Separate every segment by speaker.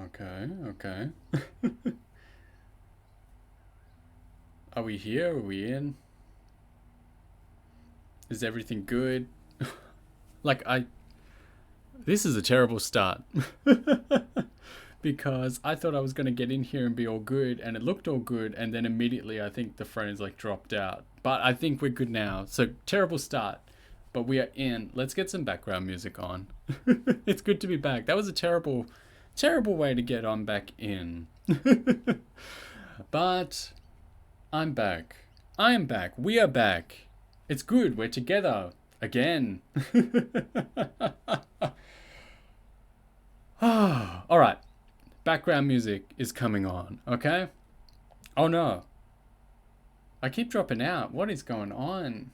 Speaker 1: Okay, okay. Are we here? Are we in? Is everything good? Like, this is a terrible start. Because I thought I was going to get in here and be all good, and it looked all good, and then immediately I think the phone's like dropped out. But I think we're good now. So, terrible start. But we are in. Let's get some background music on. It's good to be back. That was a terrible, terrible way to get on back in. But I'm back. I am back. We are back. It's good. We're together again. All right. Background music is coming on, okay? Oh no. I keep dropping out. What is going on?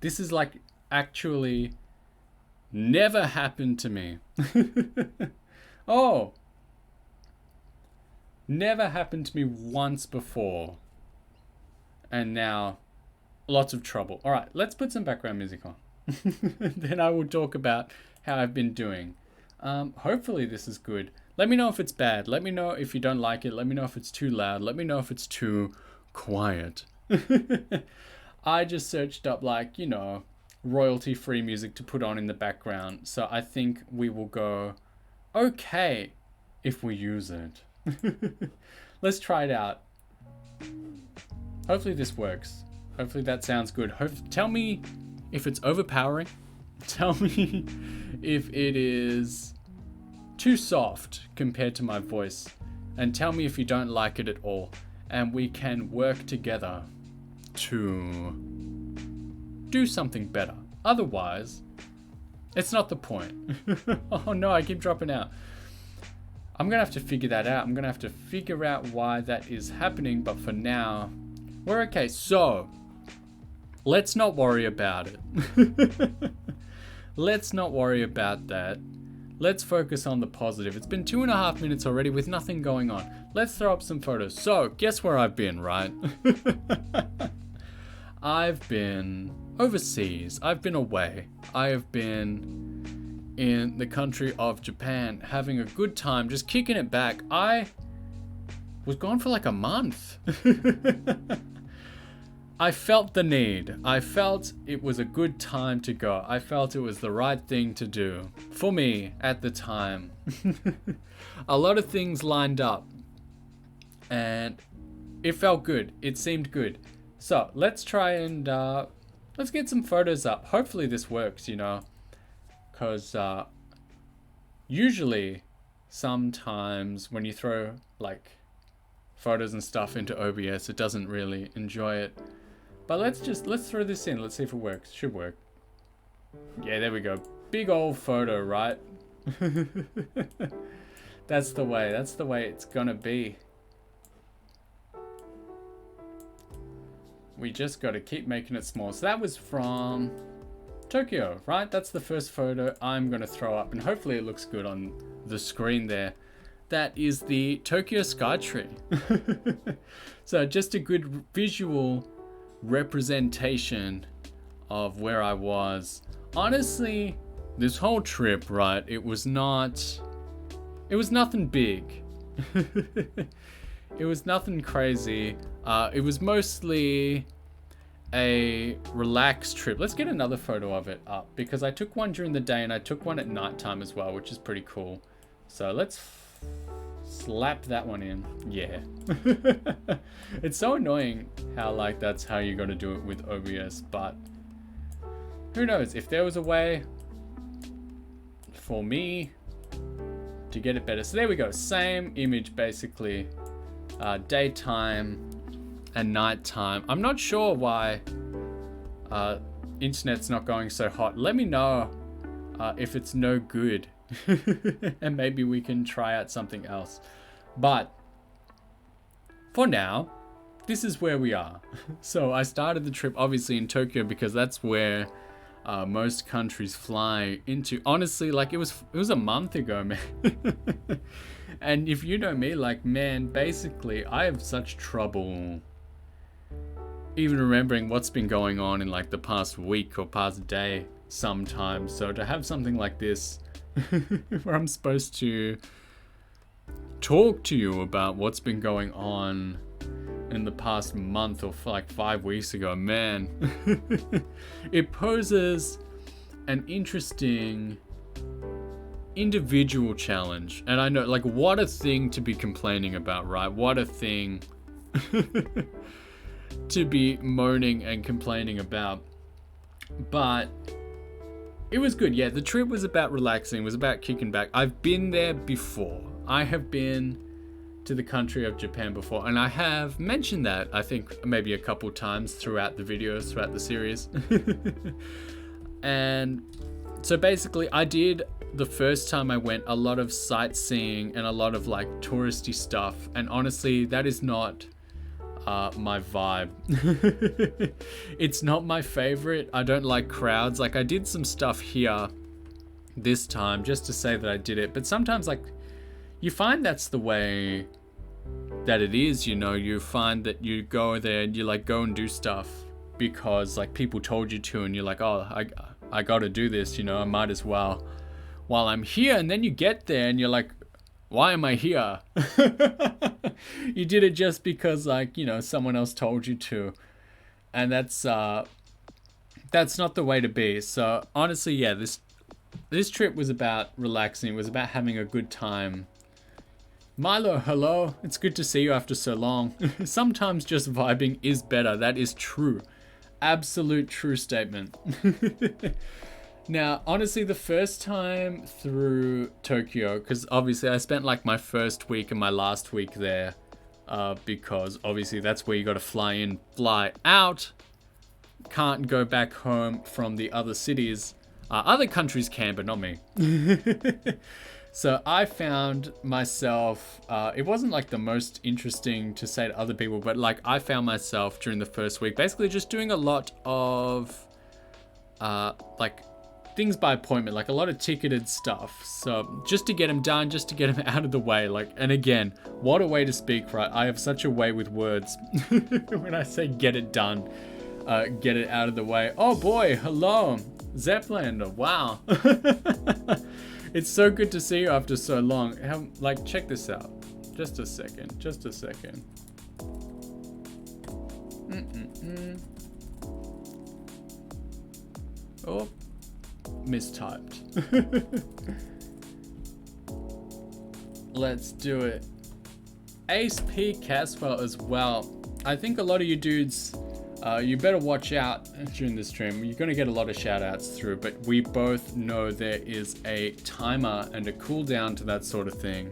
Speaker 1: This is like actually never happened to me. Oh. Never happened to me once before. And now, lots of trouble. All right, let's put some background music on. Then I will talk about how I've been doing. Hopefully this is good. Let me know if it's bad. Let me know if you don't like it. Let me know if it's too loud. Let me know if it's too quiet. I just searched up like, royalty-free music to put on in the background. So I think we will go okay if we use it. Let's try it out. Hopefully this works. Hopefully that sounds good. Tell me if it's overpowering. Tell me if it is too soft compared to my voice. And tell me if you don't like it at all. And we can work together to do something better. Otherwise, it's not the point. Oh no, I keep dropping out. I'm going to have to figure that out. I'm going to have to figure out why that is happening. But for now, we're okay. So, let's not worry about it. Let's not worry about that. Let's focus on the positive. It's been 2.5 minutes already with nothing going on. Let's throw up some photos. So, guess where I've been, right? I've been overseas. I've been away. I have been in the country of Japan, having a good time, just kicking it back. I was gone for like a month. I felt the need. I felt it was a good time to go. I felt it was the right thing to do for me at the time. A lot of things lined up and it felt good. It seemed good. So let's try and let's get some photos up. Hopefully this works, because usually sometimes when you throw like photos and stuff into OBS, it doesn't really enjoy it. But let's throw this in. Let's see if it works. Should work. Yeah, there we go. Big old photo, right? That's the way it's gonna be. We just gotta keep making it small. So that was from Tokyo, right? That's the first photo I'm gonna throw up, and hopefully it looks good on the screen there. That is the Tokyo Skytree. So just a good visual representation of where I was. Honestly, this whole trip, right, it was nothing big. It was nothing crazy. It was mostly a relaxed trip. Let's get another photo of it up, because I took one during the day and I took one at nighttime as well, which is pretty cool. So let's slap that one in. Yeah. It's so annoying how like that's how you gotta do it with OBS, but who knows, if there was a way for me to get it better. So there we go, same image basically, daytime and nighttime. I'm not sure why internet's not going so hot. Let me know if it's no good. And maybe we can try out something else. But for now, this is where we are. So I started the trip obviously in Tokyo because that's where most countries fly into. Honestly, like it was a month ago, man. And if you know me, like, man, basically I have such trouble even remembering what's been going on in like the past week or past day sometimes. So to have something like this where I'm supposed to talk to you about what's been going on in the past month or like 5 weeks ago, man, it poses an interesting individual challenge. And I know, like, what a thing to be complaining about, right? What a thing to be moaning and complaining about. But it was good. Yeah, the trip was about relaxing, was about kicking back. I've been there before. I have been to the country of Japan before, and I have mentioned that, I think, maybe a couple times throughout the videos, throughout the series. And so basically I did, the first time I went, a lot of sightseeing and a lot of like touristy stuff, and honestly that is not my vibe. It's not my favorite. I don't like crowds. Like, I did some stuff here this time just to say that I did it, but sometimes, like, you find that's the way that it is, you know. You find that you go there and you like go and do stuff because like people told you to, and you're like, oh, I gotta do this, you know, I might as well while I'm here. And then you get there and you're like, why am I here? You did it just because, like, you know, someone else told you to, and that's not the way to be. So honestly, yeah, this trip was about relaxing. It was about having a good time. Milo, hello. It's good to see you after so long. Sometimes just vibing is better. That is true. Absolute true statement. Now, honestly, the first time through Tokyo, because obviously I spent like my first week and my last week there, because obviously that's where you got to fly in, fly out. Can't go back home from the other cities. Other countries can, but not me. So I found myself, it wasn't like the most interesting to say to other people, but like I found myself during the first week basically just doing a lot of like things by appointment, like a lot of ticketed stuff. So just to get them done, just to get them out of the way. Like, and again, what a way to speak, right? I have such a way with words when I say get it done, get it out of the way. Oh boy, hello, Zeppelander, wow. It's so good to see you after so long. Like, check this out. Just a second. Oh, mistyped. Let's do it. Ace P. Caswell as well. I think a lot of you dudes, you better watch out during this stream. You're going to get a lot of shout outs through, but we both know there is a timer and a cooldown to that sort of thing.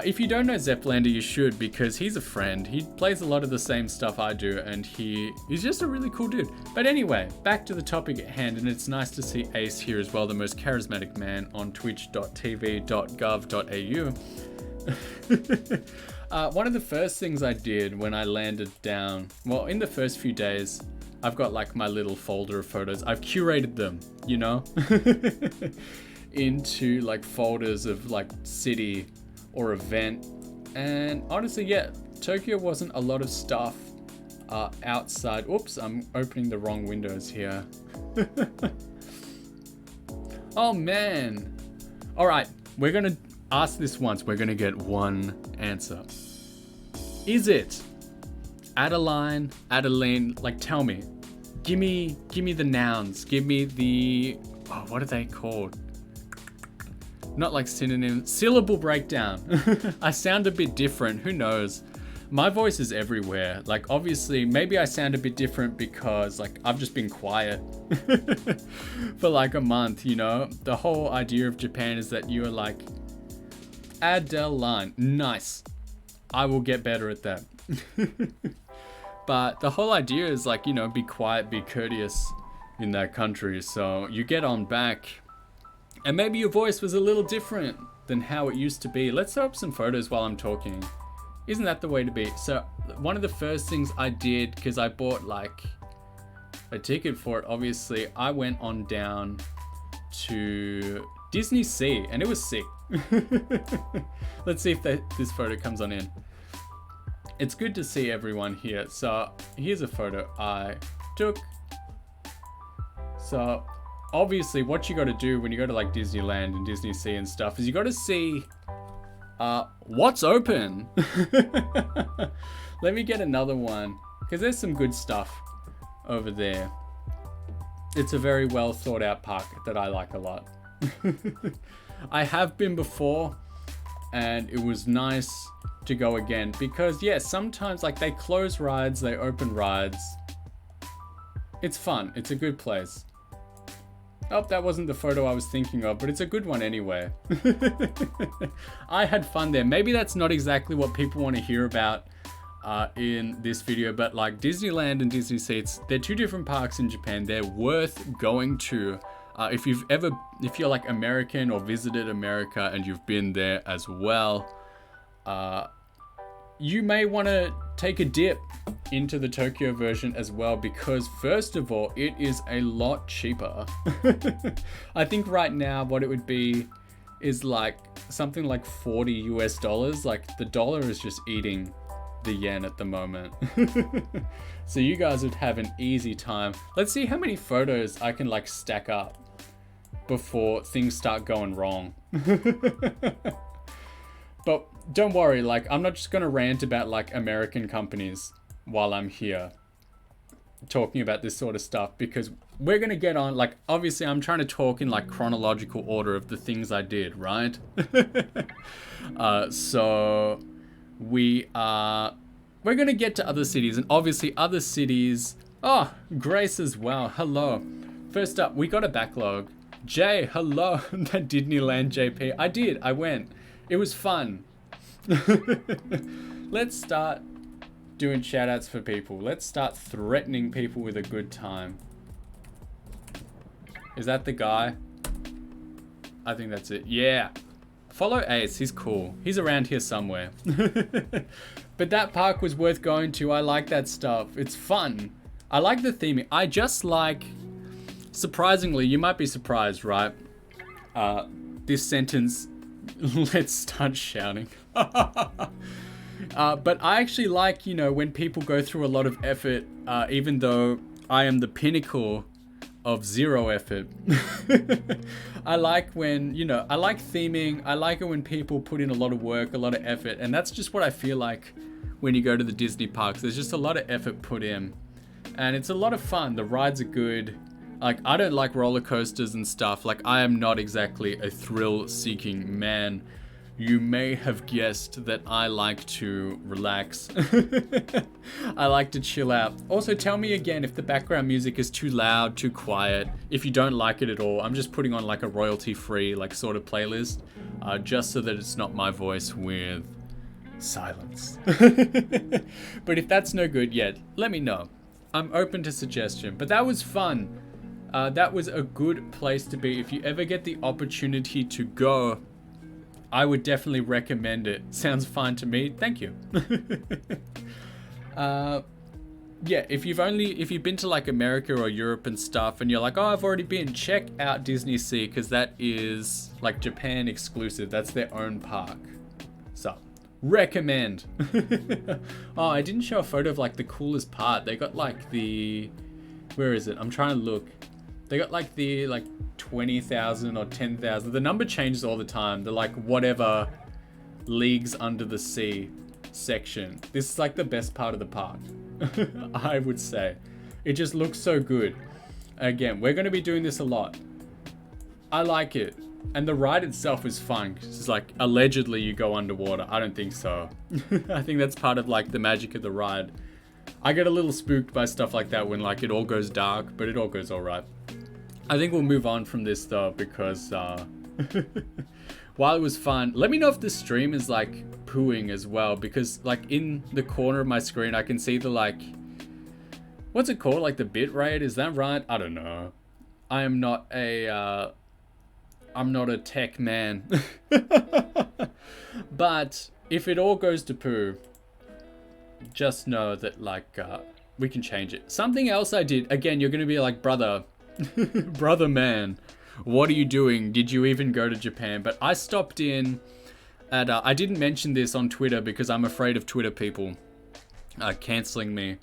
Speaker 1: If you don't know Zeppelander, you should, because he's a friend. He plays a lot of the same stuff I do, and he's just a really cool dude. But anyway, back to the topic at hand, and it's nice to see Ace here as well, the most charismatic man on twitch.tv.gov.au. One of the first things I did when I landed down, well, in the first few days, I've got like my little folder of photos. I've curated them, you know, into like folders of like city or event. And honestly, yeah, Tokyo wasn't a lot of stuff outside. Oops, I'm opening the wrong windows here. Oh man. All right, we're gonna ask this once. We're gonna get one answer. Is it Adeline, like, tell me. Give me the nouns. Give me the, oh, what are they called? Not like synonym, syllable breakdown. I sound a bit different, who knows? My voice is everywhere. Like, obviously, maybe I sound a bit different because like I've just been quiet for like a month, you know? The whole idea of Japan is that you're like, Adeline, nice. I will get better at that. But the whole idea is like, you know, be quiet, be courteous in that country. So you get on back, and maybe your voice was a little different than how it used to be. Let's throw up some photos while I'm talking. Isn't that the way to be? So one of the first things I did, because I bought like a ticket for it, obviously, I went on down to DisneySea, and it was sick. Let's see if this photo comes on in. It's good to see everyone here. So here's a photo I took. So obviously what you got to do when you go to like Disneyland and DisneySea and stuff is you got to see What's open? Let me get another one, because there's some good stuff over there. It's a very well thought out park that I like a lot. I have been before, and it was nice to go again, because yeah, sometimes like they close rides, they open rides. It's fun. It's a good place. Oh, that wasn't the photo I was thinking of, but it's a good one anyway. I had fun there. Maybe that's not exactly what people want to hear about in this video, but like Disneyland and DisneySea, they're two different parks in Japan. They're worth going to. If you're like American or visited America and you've been there as well, you may want to take a dip into the Tokyo version as well, because first of all, it is a lot cheaper. I think right now what it would be is like something like $40 US. Like the dollar is just eating the yen at the moment. So you guys would have an easy time. Let's see how many photos I can like stack up before things start going wrong. But don't worry, like I'm not just gonna rant about like American companies while I'm here talking about this sort of stuff, because we're gonna get on, like obviously I'm trying to talk in like chronological order of the things I did, right? So we're gonna get to other cities, and obviously other cities. Oh, Grace as well, hello. First up, we got a backlog. Jay, hello. That Disneyland JP. I went. It was fun. Let's start doing shout outs for people. Let's start threatening people with a good time. Is that the guy? I think that's it. Yeah. Follow Ace. He's cool. He's around here somewhere. But that park was worth going to. I like that stuff. It's fun. I like the theming. I just like... Surprisingly, you might be surprised, right? This sentence... Let's start shouting. But I actually like, you know, when people go through a lot of effort, even though I am the pinnacle of zero effort. I like when, you know, I like theming. I like it when people put in a lot of work, a lot of effort. And that's just what I feel like when you go to the Disney parks. There's just a lot of effort put in. And it's a lot of fun. The rides are good. Like, I don't like roller coasters and stuff. Like, I am not exactly a thrill-seeking man. You may have guessed that I like to relax. I like to chill out. Also, tell me again if the background music is too loud, too quiet. If you don't like it at all, I'm just putting on like a royalty-free like sort of playlist, just so that it's not my voice with silence. But if that's no good yet, let me know. I'm open to suggestion. But that was fun. That was a good place to be. If you ever get the opportunity to go, I would definitely recommend it. Sounds fine to me. Thank you. Yeah, if you've been to like America or Europe and stuff, and you're like, oh, I've already been, check out DisneySea, because that is like Japan exclusive. That's their own park. So, recommend. Oh, I didn't show a photo of like the coolest part. They got like the, where is it? I'm trying to look. They got like the 20,000 or 10,000. The number changes all the time. The like whatever leagues under the sea section. This is like the best part of the park. I would say. It just looks so good. Again, we're going to be doing this a lot. I like it. And the ride itself is fun. It's like allegedly you go underwater. I don't think so. I think that's part of like the magic of the ride. I get a little spooked by stuff like that when like it all goes dark, but it all goes all right. I think we'll move on from this though, because while it was fun, let me know if the stream is like pooing as well, because like in the corner of my screen, I can see the like, what's it called? Like the bit rate, is that right? I don't know. I'm not a tech man. But if it all goes to poo, just know that like, we can change it. Something else I did, again, you're going to be like, brother, brother man, what are you doing? Did you even go to Japan? But I stopped in at, I didn't mention this on Twitter because I'm afraid of Twitter people canceling me.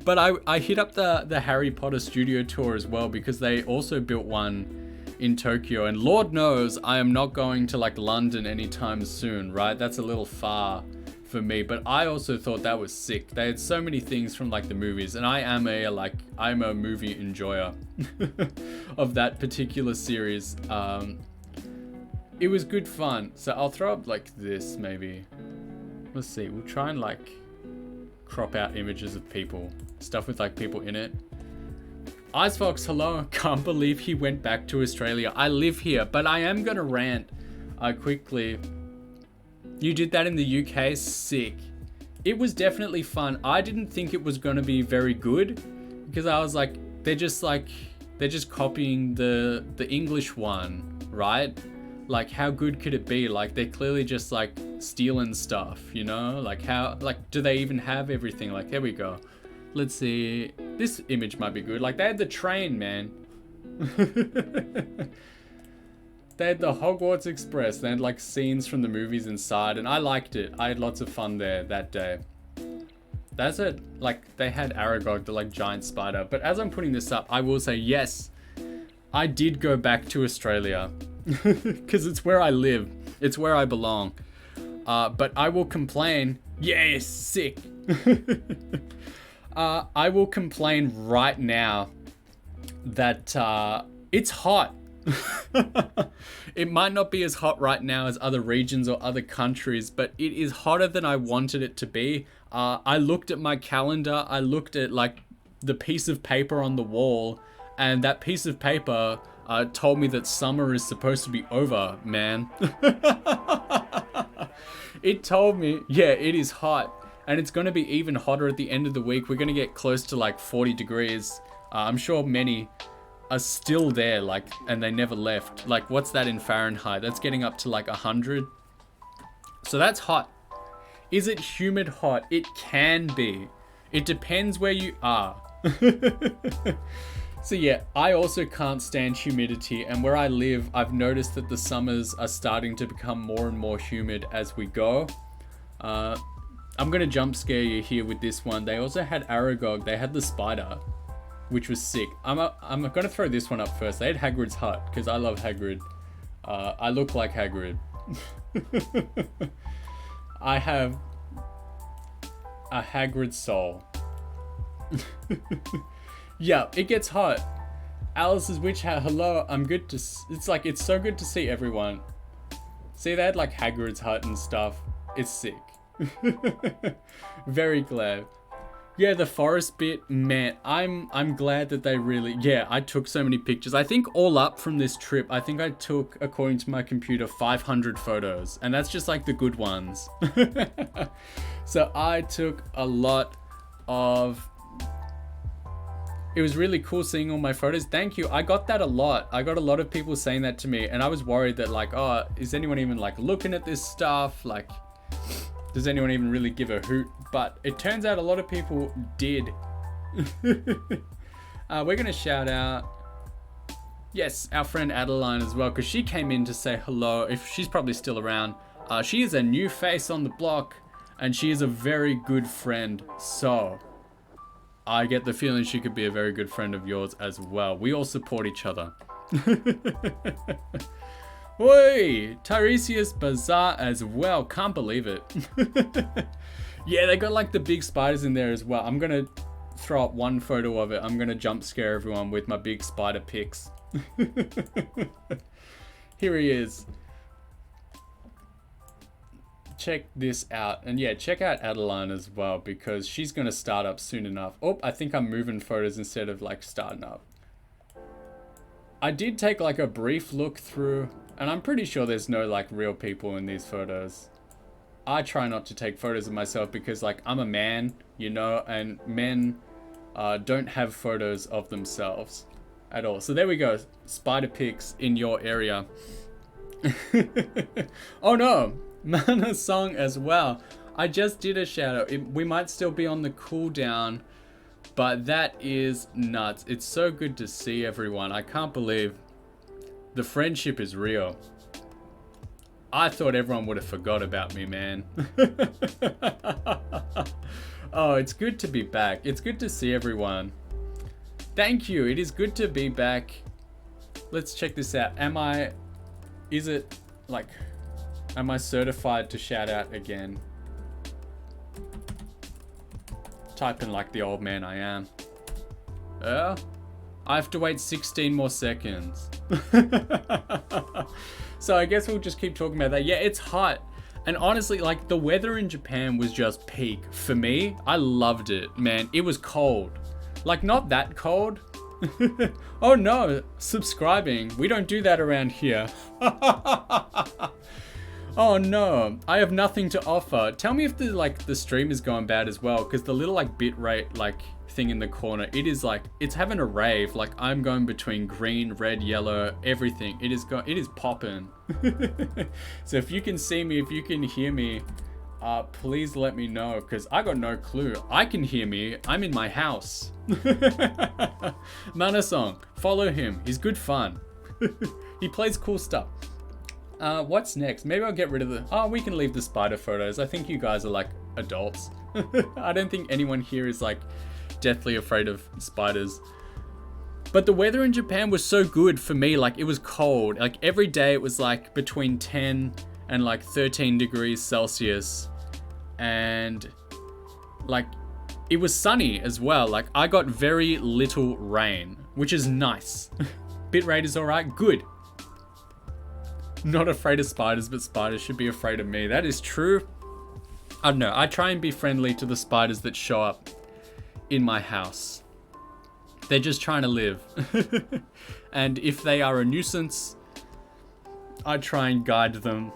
Speaker 1: But I hit up the Harry Potter studio tour as well, because they also built one in Tokyo, and Lord knows I am not going to like London anytime soon, right? That's a little far for me, but I also thought that was sick. They had so many things from like the movies, and I'm a movie enjoyer of that particular series. It was good fun. So I'll throw up like this maybe. Let's see, we'll try and like crop out images of people, stuff with like people in it. Icefox, hello. Can't believe he went back to Australia. I live here, but I am gonna rant quickly. You did that in the UK? Sick. It was definitely fun. I didn't think it was gonna be very good because I was like, they're just copying the English one, right? Like, how good could it be? Like, they're clearly just like stealing stuff, you know? Like, how, like, do they even have everything? Like, there we go. Let's see. This image might be good. Like, they had the train, man. They had the Hogwarts Express. They had like scenes from the movies inside, and I liked it. I had lots of fun there that day. That's it. Like, they had Aragog, the like giant spider. But as I'm putting this up, I will say, yes, I did go back to Australia because it's where I live. It's where I belong. But I will complain. Yes, sick. I will complain right now that it's hot. It might not be as hot right now as other regions or other countries, but it is hotter than I wanted it to be. I looked at my calendar, I looked at like the piece of paper on the wall, and that piece of paper told me that summer is supposed to be over, man. It told me, yeah, it is hot, and it's going to be even hotter at the end of the week. We're going to get close to like 40 degrees. I'm sure many are still there, like, and they never left. Like, what's that in Fahrenheit? That's getting up to like 100. So that's hot. Is it humid hot? It can be. It depends where you are. So yeah, I also can't stand humidity, and where I live, I've noticed that the summers are starting to become more and more humid as we go. I'm gonna jump scare you here with this one. They also had Aragog. They had the spider, which was sick. I'm gonna throw this one up first. They had Hagrid's hut, because I love Hagrid. I look like Hagrid. I have a Hagrid soul. Yeah, it gets hot. Alice's witch hat, hello, I'm good to... It's like, it's so good to see everyone. See, they had like Hagrid's hut and stuff. It's sick. Very glad. Yeah, the forest bit, man, I'm glad that they really... Yeah, I took so many pictures. I think all up from this trip, I think I took, according to my computer, 500 photos. And that's just like the good ones. So I took a lot of... It was really cool seeing all my photos. Thank you. I got that a lot. I got a lot of people saying that to me. And I was worried that like, oh, is anyone even like looking at this stuff? Like, does anyone even really give a hoot? But it turns out a lot of people did. We're going to shout out, yes, our friend Adeline as well, because she came in to say hello. If she's probably still around. She is a new face on the block, and she is a very good friend. So I get the feeling she could be a very good friend of yours as well. We all support each other. Oi! Tiresias Bazaar as well. Can't believe it. Yeah, they got like the big spiders in there as well. I'm gonna throw up one photo of it. I'm gonna jump scare everyone with my big spider pics. Here he is. Check this out. And yeah, check out Adeline as well, because she's going to start up soon enough. Oh, I think I'm moving photos instead of like starting up. I did take like a brief look through, and I'm pretty sure there's no like real people in these photos. I try not to take photos of myself because like I'm a man, you know, and men don't have photos of themselves at all. So there we go. Spider pics in your area. Oh no. Mana song as well. I just did a shout out. We might still be on the cooldown, but that is nuts. It's so good to see everyone. I can't believe the friendship is real. I thought everyone would have forgot about me, man. Oh, it's good to be back. It's good to see everyone. Thank you. It is good to be back. let's check this out. Am I certified to shout out again? Type in like the old man I am. I have to wait 16 more seconds. So I guess we'll just keep talking about that. Yeah, it's hot. And honestly, like, the weather in Japan was just peak. For me, I loved it, man. It was cold. Like, not that cold. Oh no, subscribing. We don't do that around here. Oh no, I have nothing to offer. Tell me if the stream is going bad as well, because the little like bitrate like thing in the corner, it is like, it's having a rave. Like, I'm going between green, red, yellow, everything. It is popping. So if you can see me, if you can hear me, please let me know, because I got no clue. I can hear me. I'm in my house. Mana-song, follow him. He's good fun. He plays cool stuff. What's next? Maybe I'll get rid of we can leave the spider photos. I think you guys are like adults. I don't think anyone here is like deathly afraid of spiders. But the weather in Japan was so good for me. Like, it was cold. Like, every day it was like between 10 and like 13 degrees Celsius. And like, it was sunny as well. Like, I got very little rain, which is nice. Bitrate is alright. Good. Not afraid of spiders, but spiders should be afraid of me. That is true. I don't know. I try and be friendly to the spiders that show up in my house. They're just trying to live. And if they are a nuisance, I try and guide them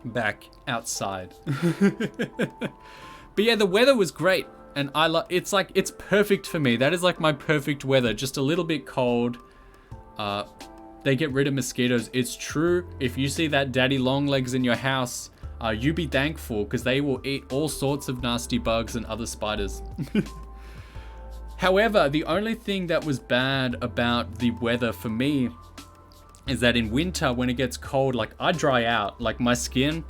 Speaker 1: back outside. But yeah, the weather was great. And it's like, it's perfect for me. That is like my perfect weather. Just a little bit cold. They get rid of mosquitoes. It's true. If you see that daddy long legs in your house, you be thankful, because they will eat all sorts of nasty bugs and other spiders. However, the only thing that was bad about the weather for me is that in winter, when it gets cold, like, I dry out, like, my skin.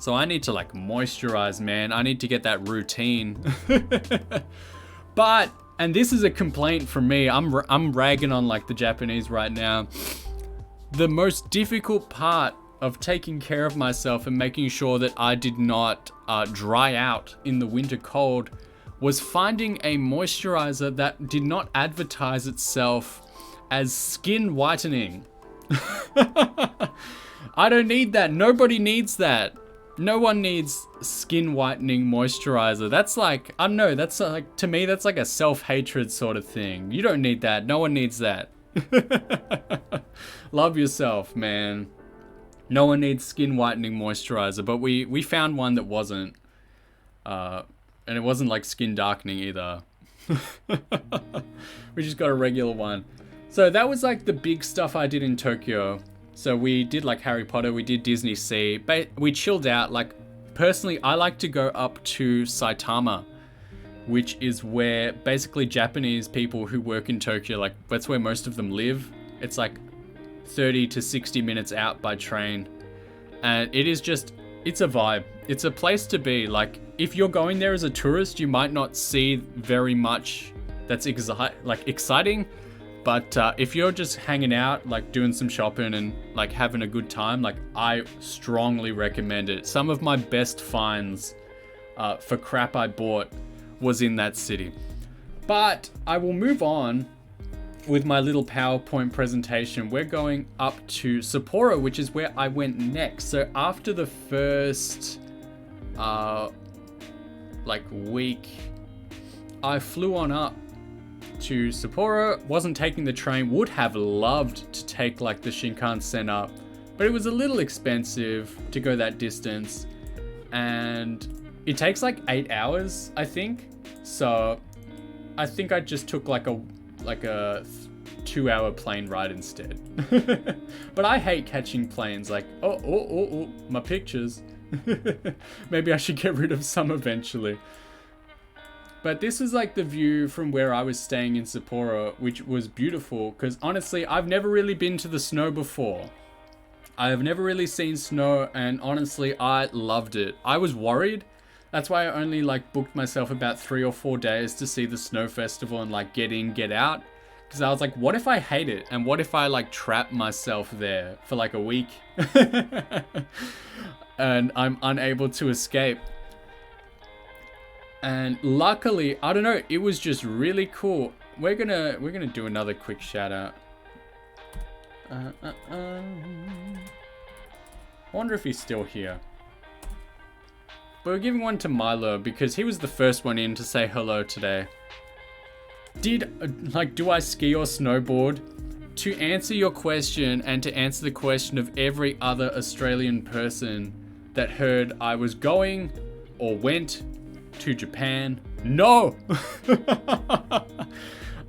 Speaker 1: So I need to like moisturize, man. I need to get that routine. But, and this is a complaint from me, I'm ragging on like the Japanese right now. The most difficult part of taking care of myself and making sure that I did not dry out in the winter cold was finding a moisturizer that did not advertise itself as skin whitening. I don't need that. Nobody needs that. No one needs skin whitening moisturizer. That's like, I don't know, that's like, to me, that's like a self-hatred sort of thing. You don't need that. No one needs that. Love yourself, man. No one needs skin whitening moisturizer, but we found one that wasn't. And it wasn't like skin darkening either. We just got a regular one. So that was like the big stuff I did in Tokyo. So we did like Harry Potter, we did DisneySea, we chilled out. Like, personally, I like to go up to Saitama, which is where basically Japanese people who work in Tokyo, like, that's where most of them live. It's like 30 to 60 minutes out by train. And it is just, it's a vibe. It's a place to be. Like, if you're going there as a tourist, you might not see very much that's exciting. But if you're just hanging out, like doing some shopping and like having a good time, like, I strongly recommend it. Some of my best finds for crap I bought was in that city. But I will move on with my little PowerPoint presentation. We're going up to Sapporo, which is where I went next. So after the first week, I flew on up to Sapporo. Wasn't taking the train. Would have loved to take like the Shinkansen up, but it was a little expensive to go that distance, and it takes like 8 hours, I think. So I think I just took like a 2-hour plane ride instead. But I hate catching planes. Like, oh, my pictures. Maybe I should get rid of some eventually. But this was like the view from where I was staying in Sapporo, which was beautiful, because honestly, I've never really been to the snow before. I have never really seen snow, and honestly, I loved it. I was worried. That's why I only like booked myself about 3 or 4 days to see the snow festival and like get in, get out. Because I was like, what if I hate it? And what if I like trap myself there for like a week? And I'm unable to escape. And luckily, I don't know, it was just really cool. We're gonna do another quick shout out. I wonder if he's still here. But we're giving one to Milo because he was the first one in to say hello today. Do I ski or snowboard? To answer your question and to answer the question of every other Australian person that heard I was going or went to Japan, no!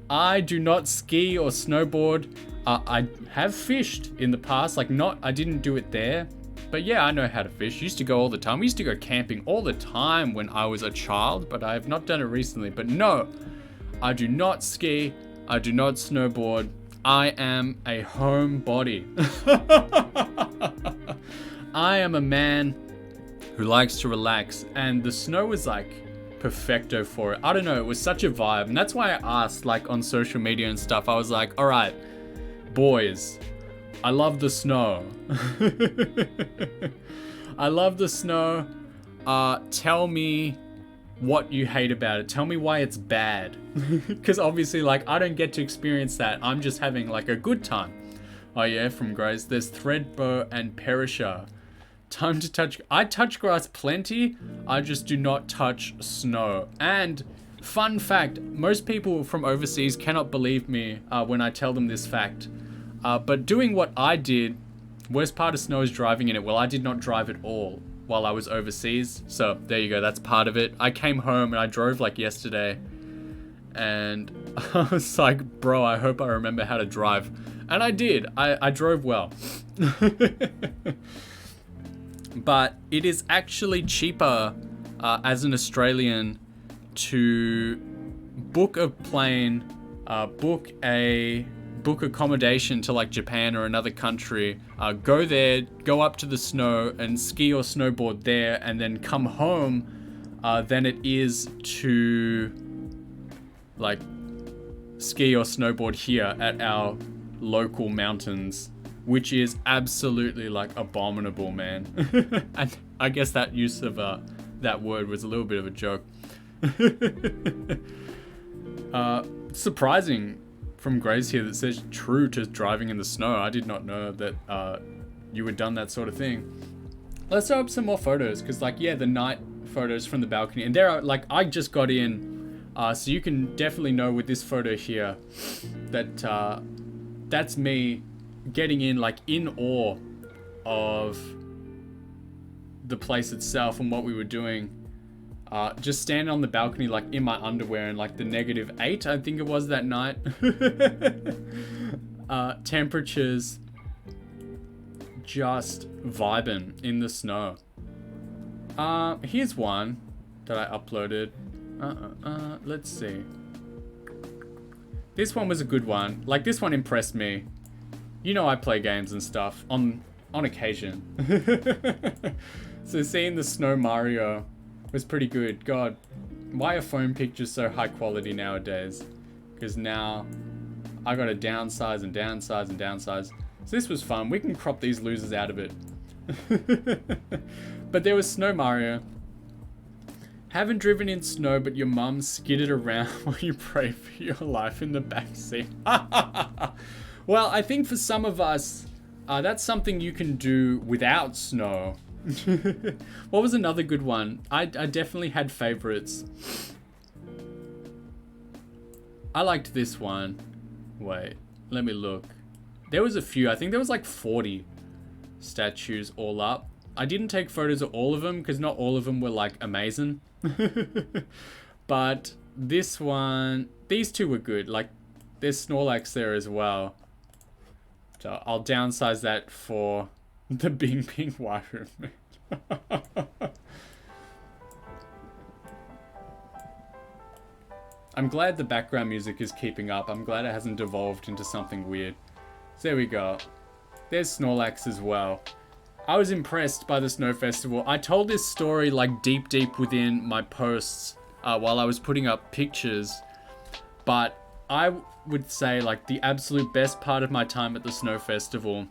Speaker 1: I do not ski or snowboard. I have fished in the past, I didn't do it there. But yeah, I know how to fish. Used to go all the time. We used to go camping all the time when I was a child, but I have not done it recently. But no, I do not ski. I do not snowboard. I am a homebody. I am a man who likes to relax, and the snow was like perfecto for it. I don't know, it was such a vibe, and that's why I asked like on social media and stuff. I was like, all right, boys, I love the snow. I love the snow. Tell me what you hate about it. Tell me why it's bad. Because obviously, like, I don't get to experience that. I'm just having like a good time. Oh yeah, from Grace. There's Threadbow and Perisher. Time to touch. I touch grass plenty. I just do not touch snow. And fun fact, most people from overseas cannot believe me when I tell them this fact. But doing what I did, worst part of snow is driving in it. Well, I did not drive at all while I was overseas. So there you go. That's part of it. I came home and I drove like yesterday. And I was like, bro, I hope I remember how to drive. And I did. I drove well. But it is actually cheaper as an Australian to book a plane, book accommodation to like Japan or another country, go there, go up to the snow and ski or snowboard there and then come home than it is to like ski or snowboard here at our local mountains, which is absolutely like abominable, man. And I guess that use of that word was a little bit of a joke. Surprising from Grace here that says true to driving in the snow. I did not know that you had done that sort of thing. Let's throw up some more photos because like, yeah, the night photos from the balcony, and there are like, I just got in, so you can definitely know with this photo here that that's me getting in like in awe of the place itself and what we were doing. Just standing on the balcony like in my underwear and like the -8 I think it was that night. Temperatures just vibing in the snow. Here's one that I uploaded. Let's see. This one was a good one. Like this one impressed me. You know I play games and stuff on occasion. So seeing the Snow Mario was pretty good. God, why are phone pictures so high quality nowadays? Because now I gotta downsize and downsize and downsize. So this was fun. We can crop these losers out of it. But there was Snow Mario. Haven't driven in snow, but your mum skidded around while you pray for your life in the backseat. Well, I think for some of us, that's something you can do without snow. What was another good one? I definitely had favorites. I liked this one. Wait, let me look. There was a few. I think there was like 40 statues all up. I didn't take photos of all of them because not all of them were like amazing. But this one, these two were good. Like there's Snorlax there as well. So I'll downsize that for the Bing Bing White Room. I'm glad the background music is keeping up. I'm glad it hasn't devolved into something weird. So there we go. There's Snorlax as well. I was impressed by the Snow Festival. I told this story like deep within my posts while I was putting up pictures. But I would say like the absolute best part of my time at the Snow Festival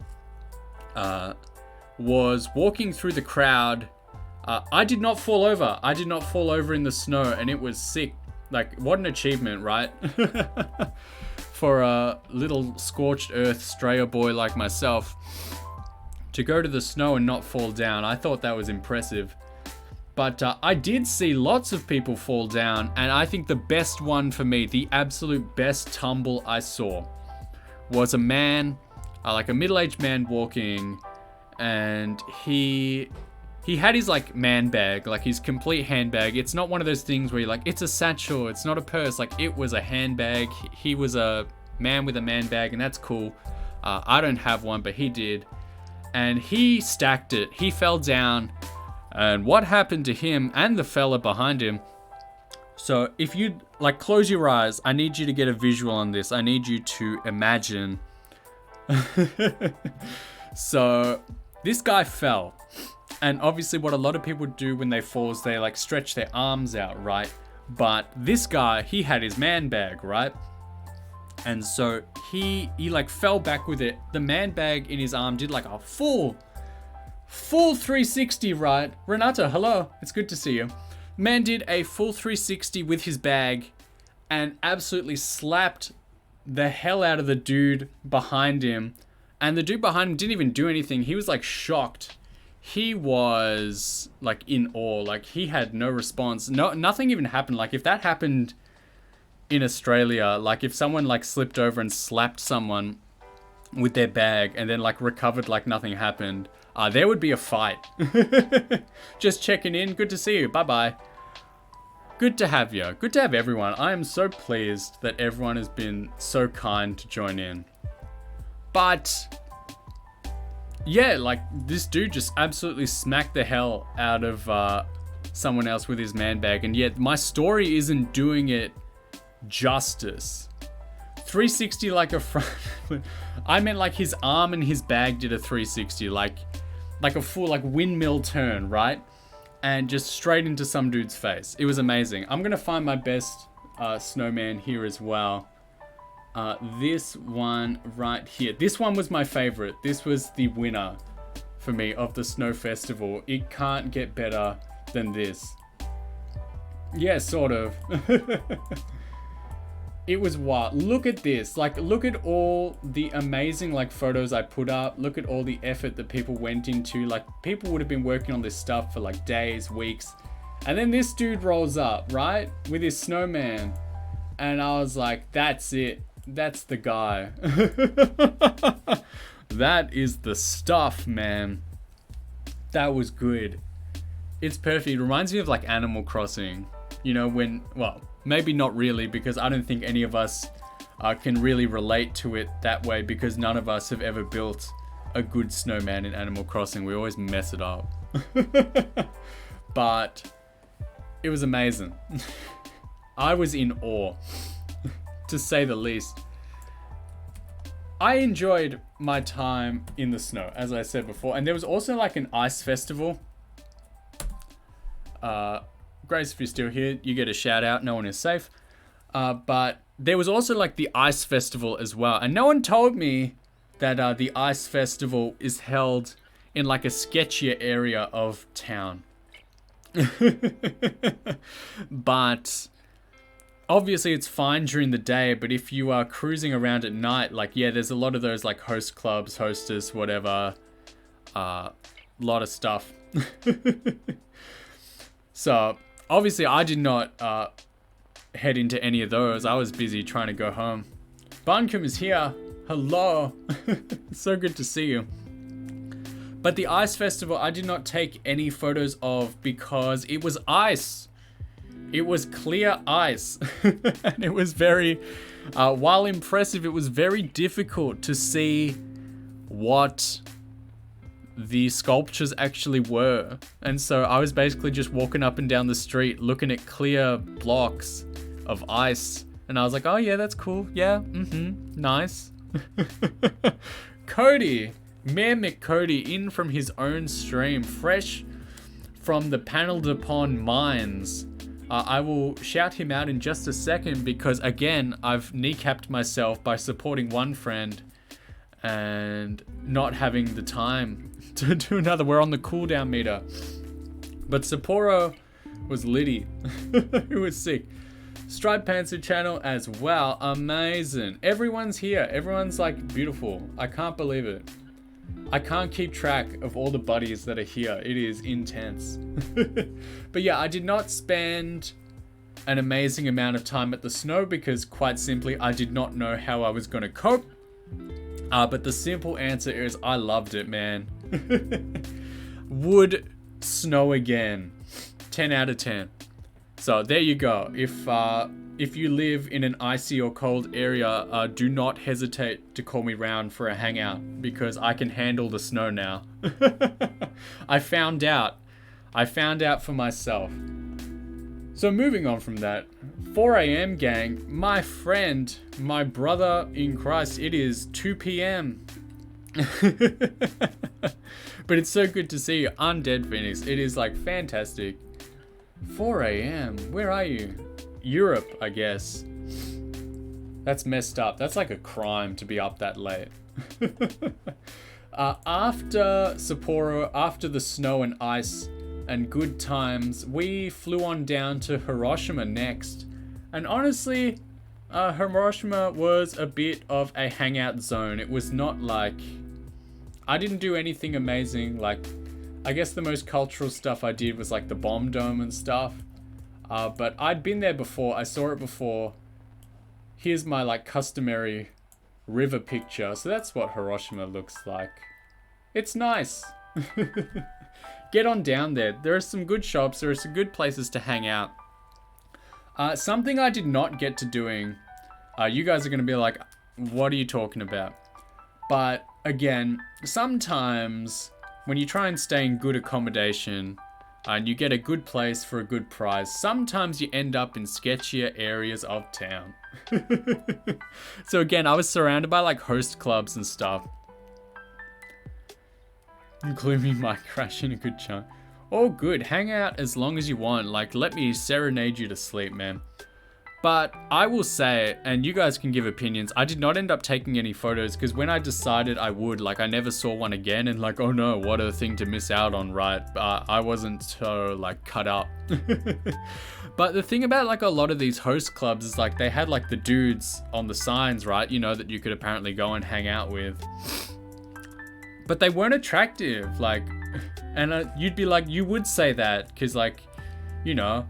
Speaker 1: was walking through the crowd. I did not fall over. I did not fall over in the snow, and it was sick. Like, what an achievement, right? For a little scorched earth strayer boy like myself to go to the snow and not fall down. I thought that was impressive. But I did see lots of people fall down, and I think the best one for me, the absolute best tumble I saw, was a man, like a middle-aged man walking, and he had his like man bag, like his complete handbag. It's not one of those things where you're like, it's a satchel, it's not a purse. Like, it was a handbag. He was a man with a man bag, and that's cool. I don't have one, but he did. And he stacked it. He fell down. And what happened to him and the fella behind him? So if you like close your eyes, I need you to get a visual on this. I need you to imagine. So this guy fell. And obviously what a lot of people do when they fall is they like stretch their arms out, right? But this guy, he had his man bag, right? And so he like fell back with it. The man bag in his arm did like a full 360, right? Renata, hello. It's good to see you. Man did a full 360 with his bag and absolutely slapped the hell out of the dude behind him. And the dude behind him didn't even do anything. He was like shocked. He was like in awe. Like, he had no response. Nothing even happened. Like, if that happened in Australia, like if someone like slipped over and slapped someone with their bag and then like recovered like nothing happened, there would be a fight. Just checking in. Good to see you. Bye-bye. Good to have you. Good to have everyone. I am so pleased that everyone has been so kind to join in. But yeah, like this dude just absolutely smacked the hell out of someone else with his man bag. And yet my story isn't doing it justice. 360 like a front. I meant like his arm and his bag did a 360, like a full like windmill turn, right? And just straight into some dude's face. It was amazing. I'm gonna find my best snowman here as well. This one right here. This one was my favorite. This was the winner for me of the Snow Festival. It can't get better than this. Yeah, sort of. It was wild. Look at this. Like, look at all the amazing like photos I put up. Look at all the effort that people went into. Like, people would have been working on this stuff for like days, weeks. And then this dude rolls up, right? With his snowman. And I was like, that's it. That's the guy. That is the stuff, man. That was good. It's perfect. It reminds me of like Animal Crossing. You know, when, well, maybe not really, because I don't think any of us can really relate to it that way, because none of us have ever built a good snowman in Animal Crossing. We always mess it up. But it was amazing. I was in awe, to say the least. I enjoyed my time in the snow, as I said before. And there was also like an ice festival. Grace, if you're still here, you get a shout out. No one is safe. But there was also like the ice festival as well. And no one told me that the ice festival is held in like a sketchier area of town. But obviously it's fine during the day. But if you are cruising around at night, like, yeah, there's a lot of those like host clubs, hostess, whatever. Lot of stuff. So obviously I did not head into any of those. I was busy trying to go home. Buncombe is here. Hello. So good to see you. But the ice festival, I did not take any photos of because it was ice. It was clear ice. And it was very, while impressive, it was very difficult to see what the sculptures actually were. And so I was basically just walking up and down the street looking at clear blocks of ice. And I was like, oh yeah, that's cool. Yeah, nice. Cody, Mayor McCody, in from his own stream, fresh from the Panel de Pont mines. I will shout him out in just a second because, again, I've kneecapped myself by supporting one friend and not having the time to do another. We're on the cooldown meter. But Sapporo was litty. It was sick. Striped Panther channel as well. Amazing. Everyone's here. Everyone's like beautiful. I can't believe it. I can't keep track of all the buddies that are here. It is intense. But yeah, I did not spend an amazing amount of time at the snow because quite simply, I did not know how I was going to cope. But the simple answer is I loved it, man. Would snow again. 10 out of 10. So there you go. If you live in an icy or cold area, do not hesitate to call me round for a hangout because I can handle the snow now. I found out for myself. So moving on from that, 4 a.m. gang, my friend, my brother in Christ, it is 2 p.m. But it's so good to see you, Undead Phoenix. It is like fantastic. 4 a.m. Where are you? Europe, I guess. That's messed up. That's like a crime to be up that late. After Sapporo, after the snow and ice and good times, we flew on down to Hiroshima next. And honestly, Hiroshima was a bit of a hangout zone. It was not like... I didn't do anything amazing. Like, I guess the most cultural stuff I did was like the bomb dome and stuff. But I'd been there before. I saw it before. Here's my like customary river picture. So that's what Hiroshima looks like. It's nice. Get on down there. There are some good shops. There are some good places to hang out. Something I did not get to doing. You guys are going to be like, what are you talking about? But again, sometimes when you try and stay in good accommodation and you get a good place for a good price, sometimes you end up in sketchier areas of town. So again, I was surrounded by like host clubs and stuff. Gloomy might crash in a good chunk. All good. Hang out as long as you want. Like, let me serenade you to sleep, man. But I will say, and you guys can give opinions, I did not end up taking any photos because when I decided I would, like, I never saw one again and like, oh no, what a thing to miss out on, right? I wasn't so, like, cut up. But the thing about, like, a lot of these host clubs is, like, they had, like, the dudes on the signs, right? You know, that you could apparently go and hang out with. But they weren't attractive, like, and you'd be like, you would say that because, like, you know,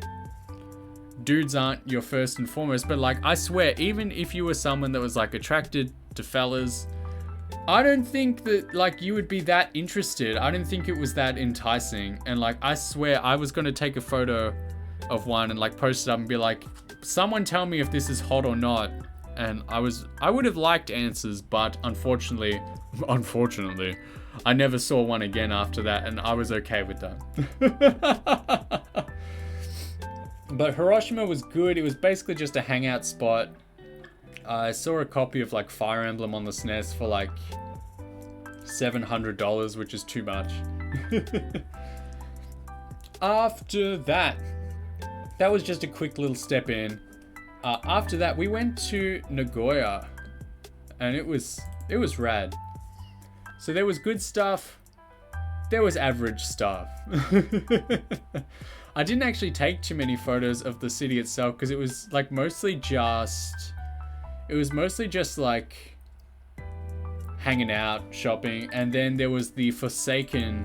Speaker 1: dudes aren't your first and foremost, but like, I swear, even if you were someone that was like attracted to fellas, I don't think that like you would be that interested. I don't think it was that enticing. And like, I swear I was going to take a photo of one and like post it up and be like, someone tell me if this is hot or not. And I would have liked answers, but unfortunately, I never saw one again after that, and I was okay with that. But Hiroshima was good. It was basically just a hangout spot. I saw a copy of like Fire Emblem on the SNES for like $700, which is too much. After that was just a quick little step in. After that, we went to Nagoya, and it was rad. So there was good stuff. There was average stuff. I didn't actually take too many photos of the city itself because it was like mostly just like hanging out, shopping, and then there was the forsaken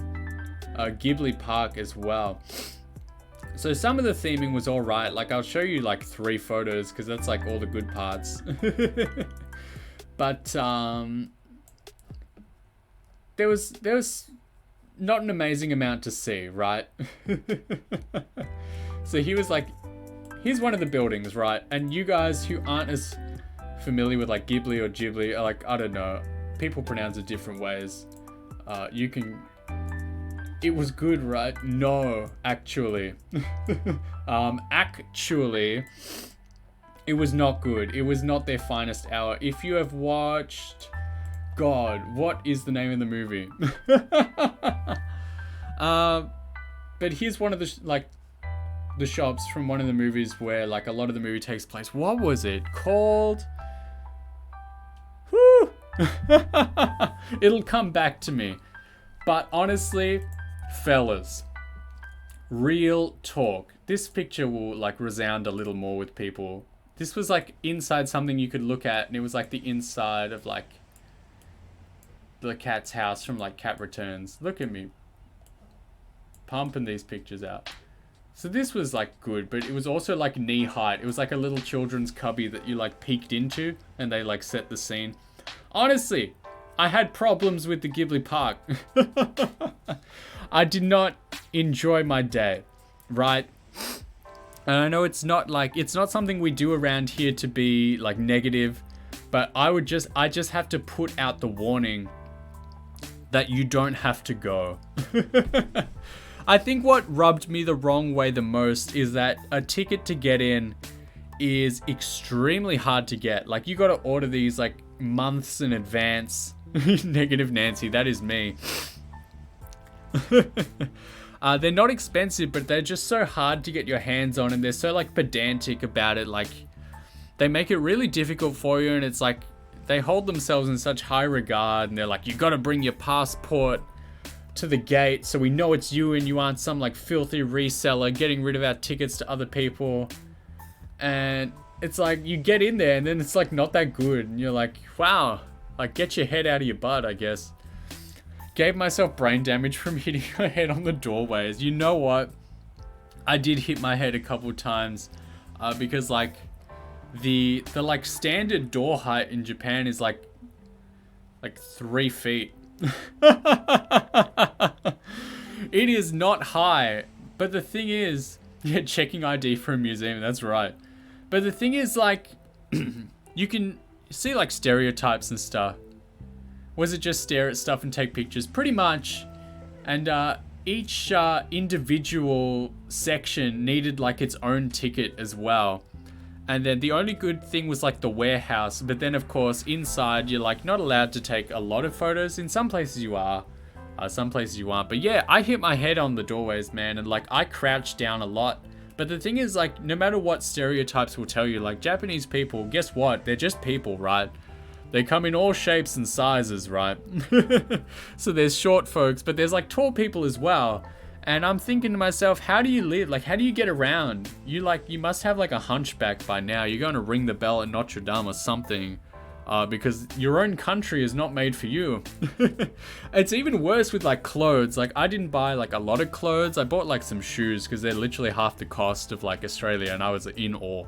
Speaker 1: Ghibli Park as well. So some of the theming was all right. Like, I'll show you like 3 photos because that's like all the good parts. But there was not an amazing amount to see, right? So here's one of the buildings, right? And you guys who aren't as familiar with like Ghibli or Ghibli, are like, I don't know, people pronounce it different ways. It was good, right? No, actually. Actually, it was not good. It was not their finest hour. If you have watched... God, what is the name of the movie? But here's one of the, the shops from one of the movies where like a lot of the movie takes place. What was it called? Whew. It'll come back to me. But honestly, fellas, real talk. This picture will like resound a little more with people. This was like inside something you could look at, and it was like the inside of like the cat's house from like Cat Returns. Look at me pumping these pictures out. So this was like good, but it was also like knee height. It was like a little children's cubby that you like peeked into, and they like set the scene. Honestly, I had problems with the Ghibli Park. I did not enjoy my day, right? And I know it's not something we do around here to be like negative, but I just have to put out the warning that you don't have to go. I think what rubbed me the wrong way the most is that a ticket to get in is extremely hard to get. Like, you got to order these like months in advance. Negative Nancy, that is me. They're not expensive, but they're just so hard to get your hands on, and they're so like pedantic about it. Like, they make it really difficult for you, and it's like they hold themselves in such high regard, and they're like, you got to bring your passport to the gate so we know it's you and you aren't some like filthy reseller getting rid of our tickets to other people. And it's like you get in there and then it's like not that good, and you're like, wow, like get your head out of your butt, I guess. Gave myself brain damage from hitting my head on the doorways. You know what? I did hit my head a couple times because like the like standard door height in Japan is like 3 feet. It is not high, but the thing is, yeah, checking ID for a museum, that's right. But the thing is, like, you can see like stereotypes and stuff. Was it just stare at stuff and take pictures? Pretty much. And each individual section needed like its own ticket as well. And then the only good thing was like the warehouse. But then of course inside you're like not allowed to take a lot of photos. In some places you are, some places you aren't. But yeah, I hit my head on the doorways, man. And like I crouched down a lot. But the thing is, like, no matter what stereotypes will tell you, like Japanese people, guess what? They're just people, right? They come in all shapes and sizes, right? So there's short folks, but there's like tall people as well. And I'm thinking to myself, how do you live? Like, how do you get around? You must have like a hunchback by now. You're going to ring the bell at Notre Dame or something, because your own country is not made for you. It's even worse with like clothes. Like, I didn't buy like a lot of clothes. I bought like some shoes because they're literally half the cost of like Australia, and I was in awe.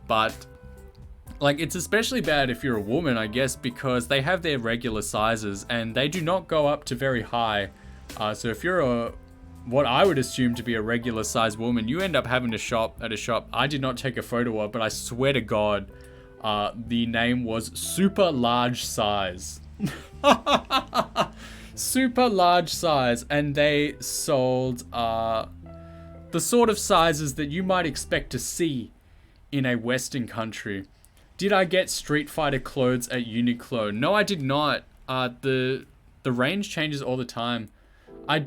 Speaker 1: But like, it's especially bad if you're a woman, I guess, because they have their regular sizes and they do not go up to very high. So if you're what I would assume to be a regular size woman, you end up having to shop at a shop I did not take a photo of, but I swear to God, the name was super large size. Super large size. And they sold the sort of sizes that you might expect to see in a Western country. Did I get Street Fighter clothes at Uniqlo? No, I did not. The range changes all the time. I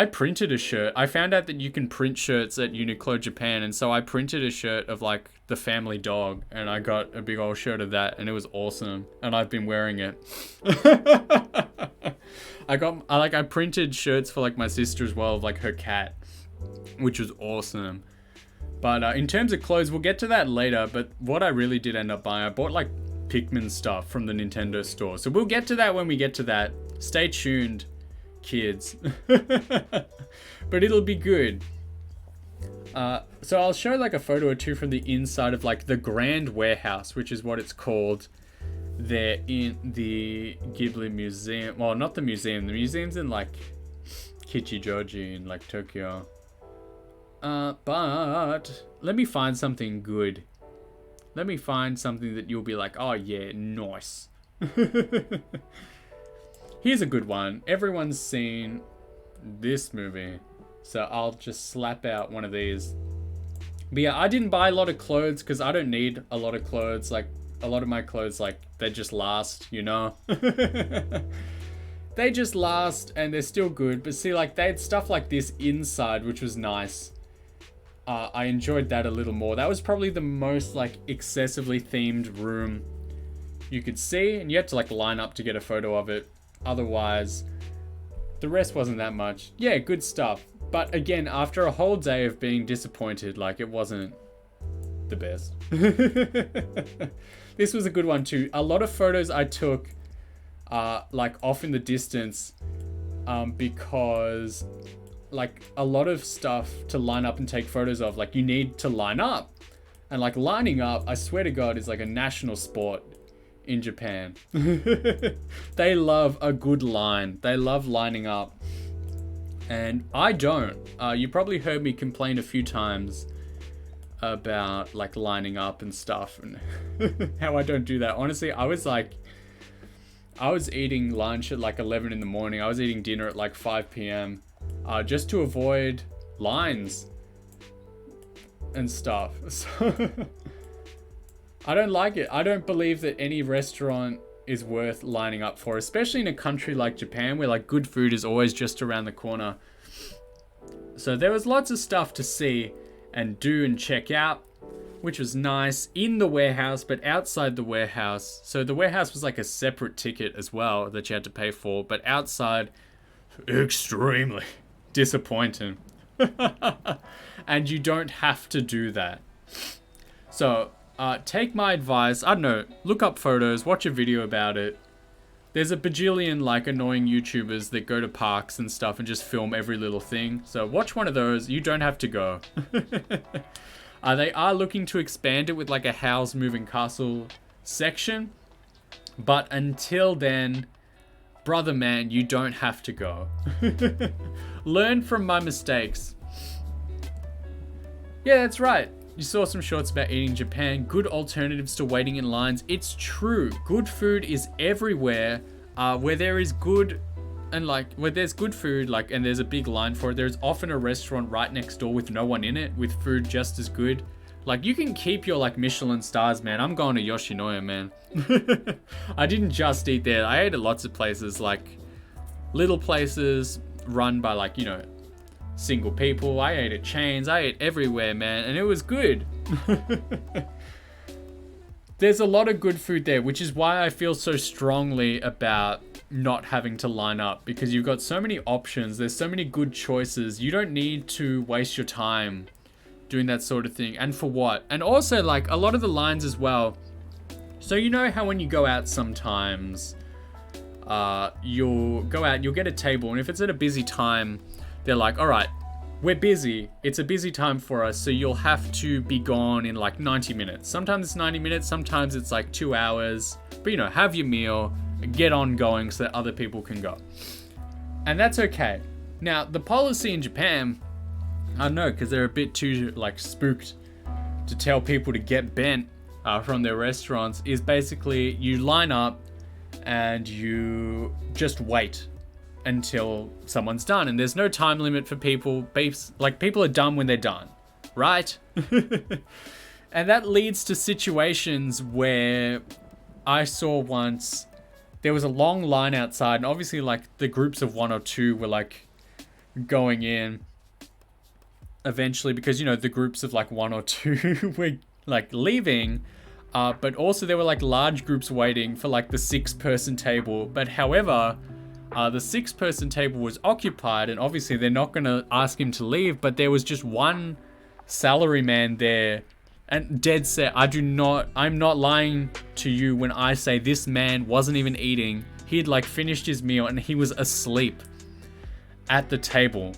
Speaker 1: printed a shirt. I found out that you can print shirts at Uniqlo Japan, and so I printed a shirt of like the family dog, and I got a big old shirt of that, and it was awesome, and I've been wearing it. I printed shirts for like my sister as well, of like her cat, which was awesome. But in terms of clothes, we'll get to that later. But what I really did end up buying, I bought like Pikmin stuff from the Nintendo store. So we'll get to that when we get to that. Stay tuned, kids. But it'll be good. So I'll show like a photo or two from the inside of like the Grand Warehouse, which is what it's called there in the Ghibli Museum. Well, not the museum. The museum's in like Kichijoji in like Tokyo. But let me find something good. Let me find something that you'll be like, oh yeah, nice. Here's a good one. Everyone's seen this movie, so I'll just slap out one of these. But yeah, I didn't buy a lot of clothes because I don't need a lot of clothes. Like, a lot of my clothes, like, they just last, you know? They just last and they're still good. But see, like, they had stuff like this inside, which was nice. I enjoyed that a little more. That was probably the most like excessively themed room you could see, and you had to like line up to get a photo of it. Otherwise, the rest wasn't that much. Yeah, good stuff. But again, after a whole day of being disappointed, like it wasn't the best. This was a good one too. A lot of photos I took like off in the distance because like a lot of stuff to line up and take photos of, like you need to line up. And like lining up, I swear to God, is like a national sport in Japan. They love a good line. They love lining up. And I don't. You probably heard me complain a few times about like lining up and stuff and how I don't do that. Honestly, I was eating lunch at like 11 in the morning. I was eating dinner at like 5 p.m. Just to avoid lines and stuff. So I don't like it. I don't believe that any restaurant is worth lining up for, especially in a country like Japan where like good food is always just around the corner. So there was lots of stuff to see and do and check out, which was nice in the warehouse, but outside the warehouse. So the warehouse was like a separate ticket as well that you had to pay for, but outside, extremely disappointing. And you don't have to do that. So take my advice. I don't know, look up photos, watch a video about it. There's a bajillion like annoying YouTubers that go to parks and stuff and just film every little thing. So watch one of those. You don't have to go. They are looking to expand it with like a Howl's Moving Castle section. But until then, brother man, you don't have to go. Learn from my mistakes. Yeah, that's right. You saw some shorts about eating in Japan. Good alternatives to waiting in lines. It's true. Good food is everywhere. Where there is good and like where there's good food, like and there's a big line for it, there's often a restaurant right next door with no one in it, with food just as good. Like you can keep your like Michelin stars, man. I'm going to Yoshinoya, man. I didn't just eat there. I ate at lots of places, like little places run by like, you know, single people. I ate at chains. I ate everywhere, man, and it was good. There's a lot of good food there, which is why I feel so strongly about not having to line up, because you've got so many options. There's so many good choices. You don't need to waste your time doing that sort of thing. And for what? And also like a lot of the lines as well. So you know how when you go out sometimes, you'll go out, you'll get a table, and if it's at a busy time, they're like, all right, we're busy. It's a busy time for us, so you'll have to be gone in like 90 minutes. Sometimes it's 90 minutes, sometimes it's like 2 hours. But you know, have your meal, get on going so that other people can go. And that's okay. Now, the policy in Japan, I don't know, because they're a bit too like spooked to tell people to get bent from their restaurants, is basically you line up and you just wait until someone's done, and there's no time limit for people. Like people are done when they're done, right? And that leads to situations where I saw once there was a long line outside, and obviously like the groups of 1 or 2 were like going in eventually, because you know the groups of like 1 or 2 were like leaving, but also there were like large groups waiting for like the 6-person table. But however, the 6-person table was occupied, and obviously they're not going to ask him to leave, but there was just one salaryman there, and dead set, I'm not lying to you when I say this man wasn't even eating. He had like finished his meal and he was asleep at the table.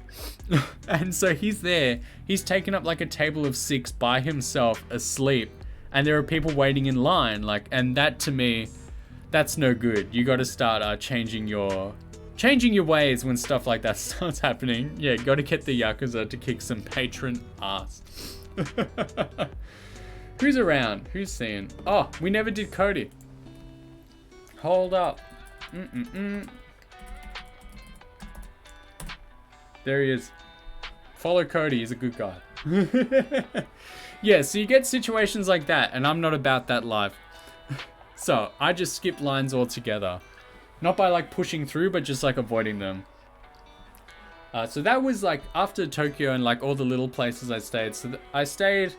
Speaker 1: And so he's there, he's taken up like a table of 6 by himself, asleep, and there are people waiting in line, like, and that to me, that's no good. You got to start changing your ways when stuff like that starts happening. Yeah, got to get the Yakuza to kick some patron ass. Who's around? Who's seeing? Oh, we never did Cody. Hold up. There he is. Follow Cody, he's a good guy. Yeah, so you get situations like that, and I'm not about that life. So I just skip lines altogether. Not by like pushing through, but just like avoiding them. So that was like after Tokyo and like all the little places I stayed. So I stayed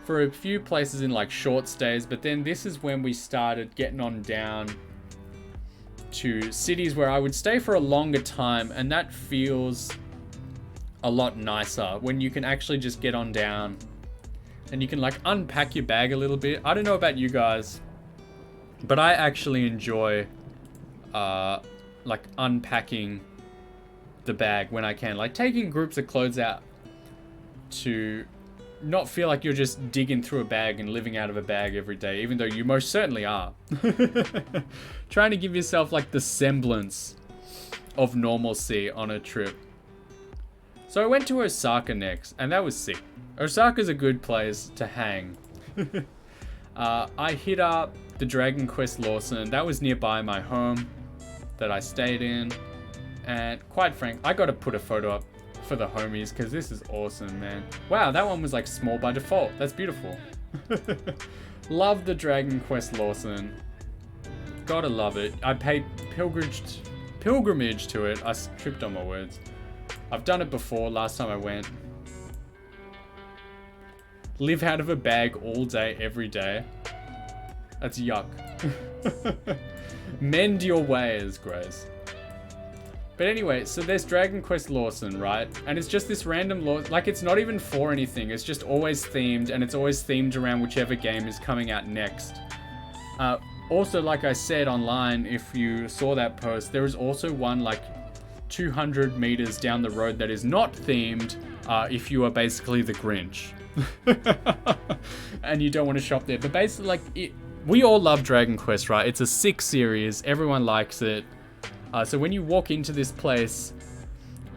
Speaker 1: for a few places in like short stays, but then this is when we started getting on down to cities where I would stay for a longer time, and that feels a lot nicer when you can actually just get on down and you can like unpack your bag a little bit. I don't know about you guys, but I actually enjoy like unpacking the bag when I can, like taking groups of clothes out to not feel like you're just digging through a bag and living out of a bag every day, even though you most certainly are. Trying to give yourself like the semblance of normalcy on a trip. So I went to Osaka next, and that was sick. Osaka's a good place to hang. I hit up the Dragon Quest Lawson. That was nearby my home that I stayed in. And quite frank, I gotta put a photo up for the homies because this is awesome, man. Wow, that one was like small by default. That's beautiful. Love the Dragon Quest Lawson. Gotta love it. I paid pilgrimage to it. I tripped on my words. I've done it before, last time I went. Live out of a bag all day, every day. That's yuck. Mend your ways, Grace. But anyway, so there's Dragon Quest Lawson, right? And it's just this random Lawson, like it's not even for anything. It's just always themed, and it's always themed around whichever game is coming out next. Also, like I said online, if you saw that post, there is also one like 200 meters down the road that is not themed if you are basically the Grinch. And you don't want to shop there. But basically, like, we all love Dragon Quest, right? It's a sick series. Everyone likes it. So when you walk into this place,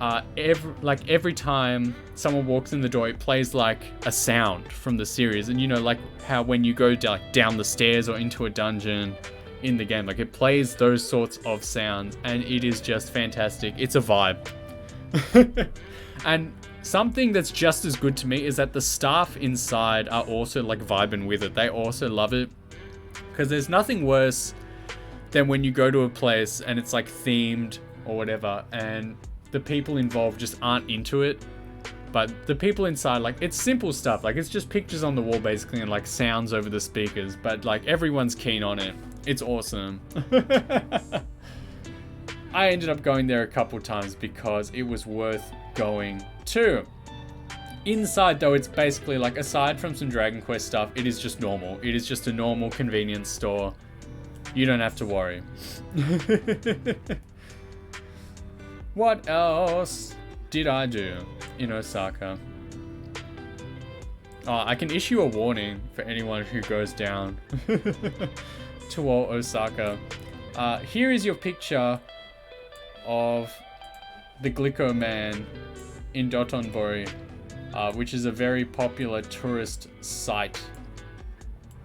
Speaker 1: every time someone walks in the door, it plays like a sound from the series. And you know, like how when you go down the stairs or into a dungeon in the game, like it plays those sorts of sounds, and it is just fantastic. It's a vibe. And something that's just as good to me is that the staff inside are also like vibing with it. They also love it, because there's nothing worse than when you go to a place and it's like themed or whatever, and the people involved just aren't into it. But the people inside, like, it's simple stuff. Like, it's just pictures on the wall basically and like sounds over the speakers, but like everyone's keen on it. It's awesome. I ended up going there a couple times because it was worth going to. Inside though, it's basically like, aside from some Dragon Quest stuff, it is just normal. It is just a normal convenience store. You don't have to worry. What else did I do in Osaka? Oh, I can issue a warning for anyone who goes down to Osaka. Here is your picture of the Glico Man in Dotonbori, which is a very popular tourist site.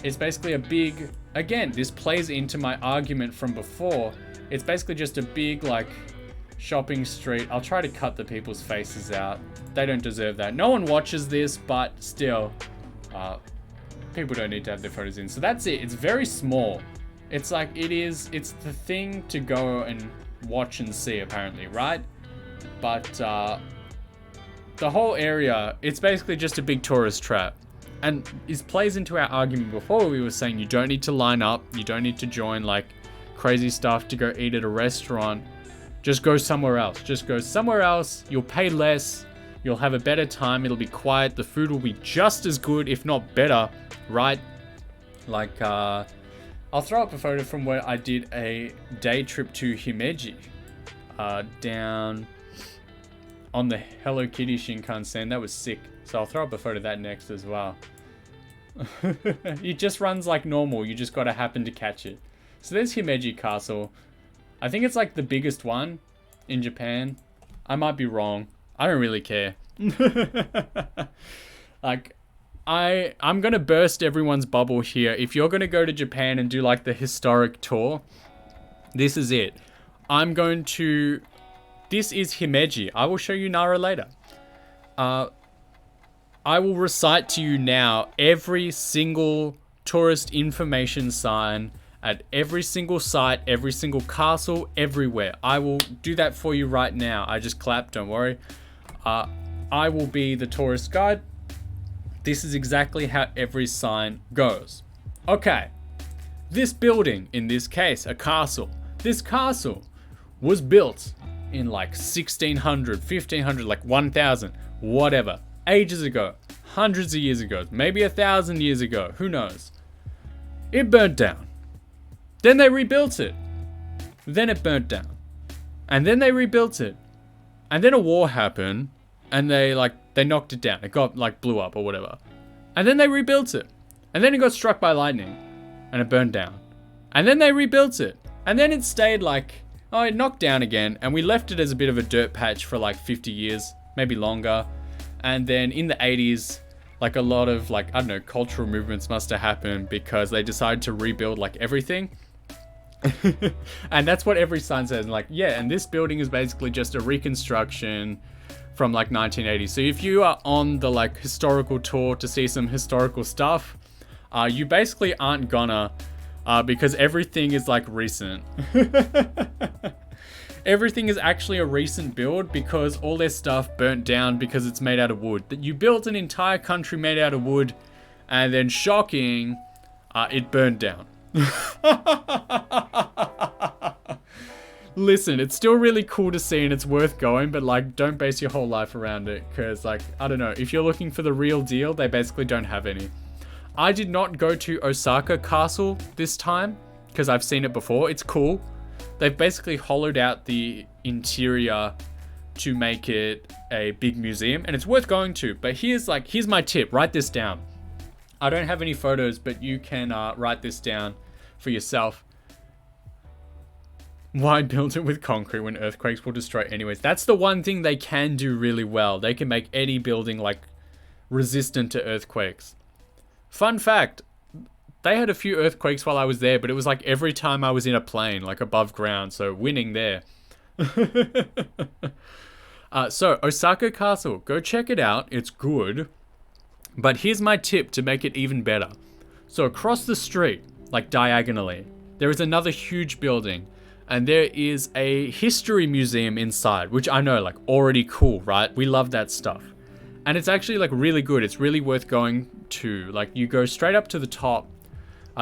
Speaker 1: It's basically a big, again, this plays into my argument from before. It's basically just a big, like, shopping street. I'll try to cut the people's faces out. They don't deserve that. No one watches this, but still, people don't need to have their photos in. So that's it. It's very small. It's like, it's the thing to go and watch and see, apparently, right? But the whole area, it's basically just a big tourist trap. And this plays into our argument before, where we were saying you don't need to line up, you don't need to join like crazy stuff to go eat at a restaurant. Just go somewhere else. Just go somewhere else. You'll pay less. You'll have a better time. It'll be quiet. The food will be just as good, if not better, right? Like, I'll throw up a photo from where I did a day trip to Himeji, down on the Hello Kitty Shinkansen. That was sick. So I'll throw up a photo of that next as well. It just runs like normal. You just gotta happen to catch it. So there's Himeji Castle. I think it's like the biggest one in Japan. I might be wrong. I don't really care. Like, I'm gonna burst everyone's bubble here. If you're gonna go to Japan and do like the historic tour, this is it. This is Himeji. I will show you Nara later. I will recite to you now every single tourist information sign at every single site, every single castle, everywhere. I will do that for you right now. I just clapped, don't worry. I will be the tourist guide. This is exactly how every sign goes. Okay, this building, in this case, a castle. This castle was built in like 1600, 1500, like 1000, whatever. Ages ago, hundreds of years ago, maybe 1,000 years ago, who knows. It burnt down. Then they rebuilt it. Then it burnt down. And then they rebuilt it. And then a war happened and they knocked it down. It got blew up or whatever. And then they rebuilt it. And then it got struck by lightning and it burned down. And then they rebuilt it. And then it stayed it knocked down again, and we left it as a bit of a dirt patch for 50 years, maybe longer. And then in the 80s, a lot of I don't know, cultural movements must have happened because they decided to rebuild everything. And that's what every sign says. And this building is basically just a reconstruction from 1980. So if you are on the historical tour to see some historical stuff, you basically aren't gonna, because everything is recent. Everything is actually a recent build because all their stuff burnt down because it's made out of wood. That you built an entire country made out of wood, and then shocking, it burned down. Listen, it's still really cool to see and it's worth going, but don't base your whole life around it, because I don't know, if you're looking for the real deal, they basically don't have any. I did not go to Osaka Castle this time because I've seen it before. It's cool. They've basically hollowed out the interior to make it a big museum, and it's worth going to. But here's my tip. Write this down. I don't have any photos, but you can write this down for yourself. Why build it with concrete when earthquakes will destroy it anyways? That's the one thing they can do really well. They can make any building resistant to earthquakes. Fun fact, they had a few earthquakes while I was there, but it was every time I was in a plane, above ground, so winning there. So, Osaka Castle, go check it out, it's good. But here's my tip to make it even better. So across the street, diagonally, there is another huge building, and there is a history museum inside, which I know, already cool, right? We love that stuff. And it's actually really good, it's really worth going to. You go straight up to the top,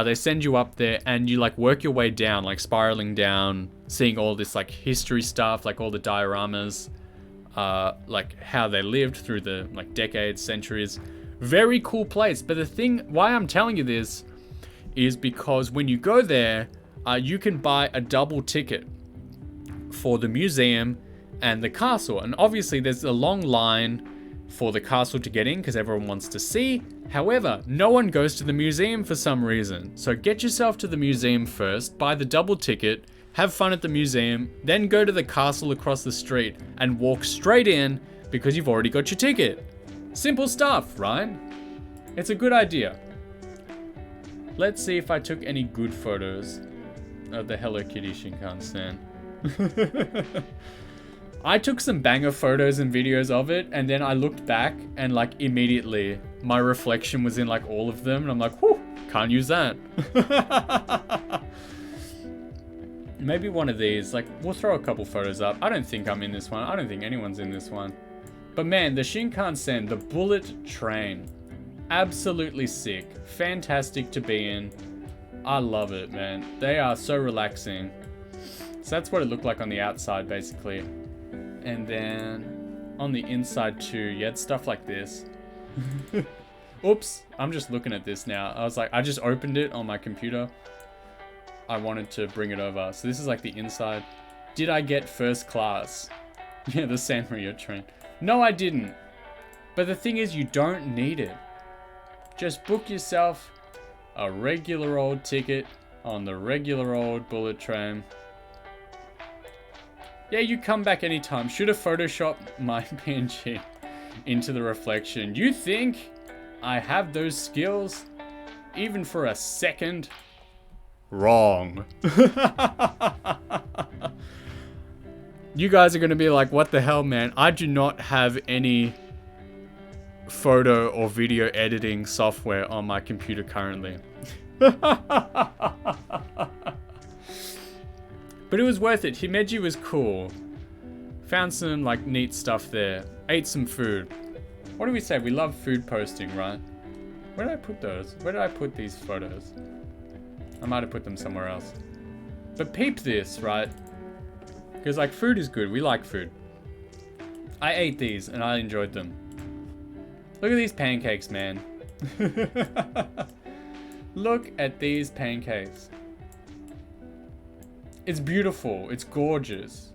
Speaker 1: they send you up there and you work your way down, spiraling down, seeing all this history stuff, all the dioramas, how they lived through the decades, centuries. Very cool place. But the thing why I'm telling you this is because when you go there, you can buy a double ticket for the museum and the castle. And obviously there's a long line for the castle to get in because everyone wants to see. However, no one goes to the museum for some reason. So get yourself to the museum first, buy the double ticket, have fun at the museum, then go to the castle across the street and walk straight in because you've already got your ticket. Simple stuff, right? It's a good idea. Let's see if I took any good photos of the Hello Kitty Shinkansen. I took some banger photos and videos of it, and then I looked back and immediately my reflection was in all of them, and I'm whew, can't use that. Maybe one of these, we'll throw a couple photos up. I don't think I'm in this one. I don't think anyone's in this one. But man, the Shinkansen, the bullet train, absolutely sick. Fantastic to be in. I love it, man. They are so relaxing. So that's what it looked like on the outside, basically. And then on the inside too, you had stuff like this. Oops, I'm just looking at this now. I was I just opened it on my computer. I wanted to bring it over. So this is the inside. Did I get first class? Yeah, the Sanrio train. No, I didn't. But the thing is, you don't need it. Just book yourself a regular old ticket on the regular old bullet train. Yeah, you come back anytime. Should have photoshopped my PNG into the reflection. You think I have those skills? Even for a second? Wrong. You guys are going to be what the hell, man? I do not have any photo or video editing software on my computer currently. But it was worth it. Himeji was cool. Found some like neat stuff there. Ate some food. What do we say? We love food posting, right? Where did I put those? Where did I put these photos? I might have put them somewhere else. But peep this, right? Because like food is good. We like food. I ate these and I enjoyed them. Look at these pancakes, man. Look at these pancakes. It's beautiful. It's gorgeous.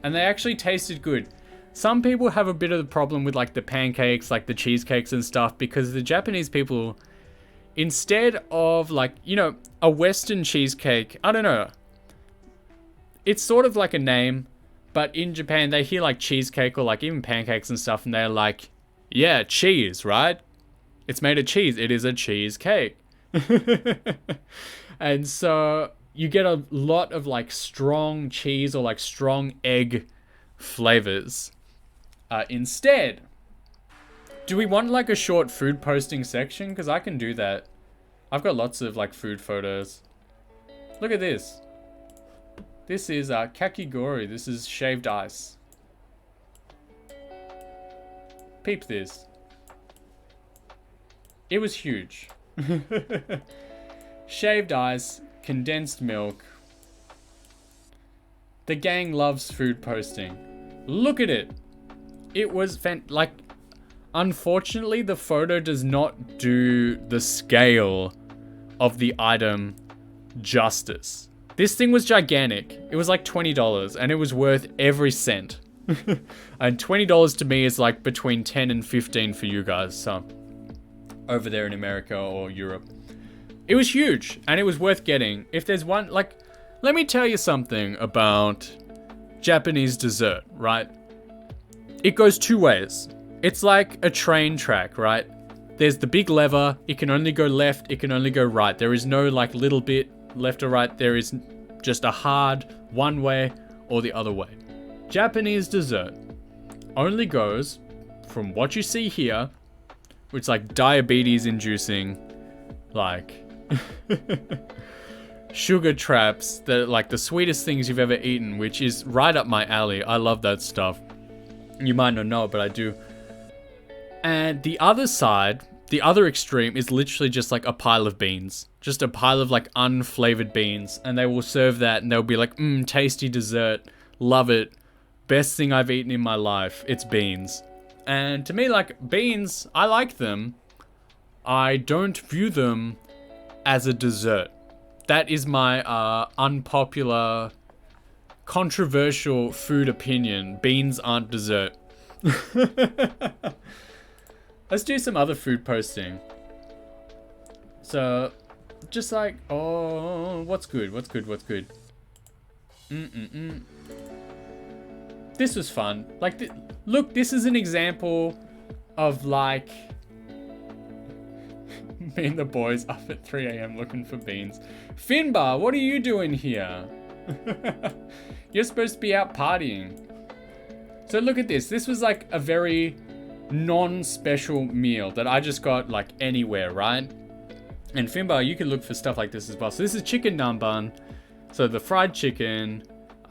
Speaker 1: And they actually tasted good. Some people have a bit of the problem with like the pancakes, like the cheesecakes and stuff, because the Japanese people, instead of like, you know, a Western cheesecake, I don't know. It's sort of like a name, but in Japan, they hear like cheesecake or like even pancakes and stuff, and they're like, yeah, cheese, right? It's made of cheese. It is a cheesecake. And so you get a lot of like strong cheese or like strong egg flavors. Instead, do we want like a short food posting section? Because I can do that. I've got lots of like food photos. Look at this. This is kakigori. This is shaved ice. Peep this. It was huge. Shaved ice, condensed milk. The gang loves food posting. Look at it. It was unfortunately, the photo does not do the scale of the item justice. This thing was gigantic. It was like $20 and it was worth every cent. And $20 to me is like between 10 and 15 for you guys. So over there in America or Europe. It was huge and it was worth getting. If there's one, like, let me tell you something about Japanese dessert, right? It goes two ways. It's like a train track, right? There's the big lever. It can only go left. It can only go right. There is no like little bit left or right. There is just a hard one way or the other way. Japanese dessert only goes from what you see here, which is like diabetes inducing, like sugar traps that are like the sweetest things you've ever eaten, which is right up my alley. I love that stuff. You might not know it, but I do. And the other side, the other extreme, is literally just like a pile of beans. Just a pile of like unflavored beans. And they will serve that and they'll be like, tasty dessert. Love it. Best thing I've eaten in my life. It's beans. And to me, like, beans, I like them. I don't view them as a dessert. That is my unpopular, controversial food opinion. Beans aren't dessert. Let's do some other food posting. So, just like, oh, what's good? What's good? What's good? This was fun. Like, look, this is an example of like me and the boys up at 3 a.m. looking for beans. Finbar, what are you doing here? You're supposed to be out partying. So look at this. This was like a very non-special meal that I just got like anywhere, right? And Finbar, you can look for stuff like this as well. So this is chicken nanban. So the fried chicken,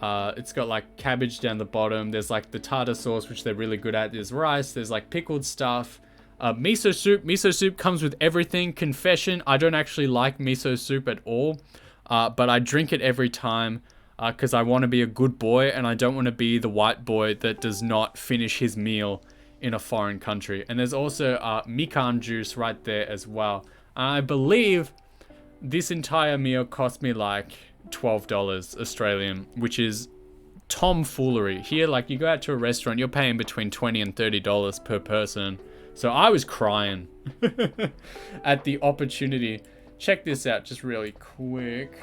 Speaker 1: it's got like cabbage down the bottom. There's like the tartar sauce, which they're really good at. There's rice. There's like pickled stuff. Miso soup. Miso soup comes with everything. Confession, I don't actually like miso soup at all. But I drink it every time because I want to be a good boy and I don't want to be the white boy that does not finish his meal in a foreign country. And there's also mikan juice right there as well. I believe this entire meal cost me like $12 Australian, which is tomfoolery. Here, like, you go out to a restaurant, you're paying between $20 and $30 per person. So I was crying at the opportunity. Check this out just really quick.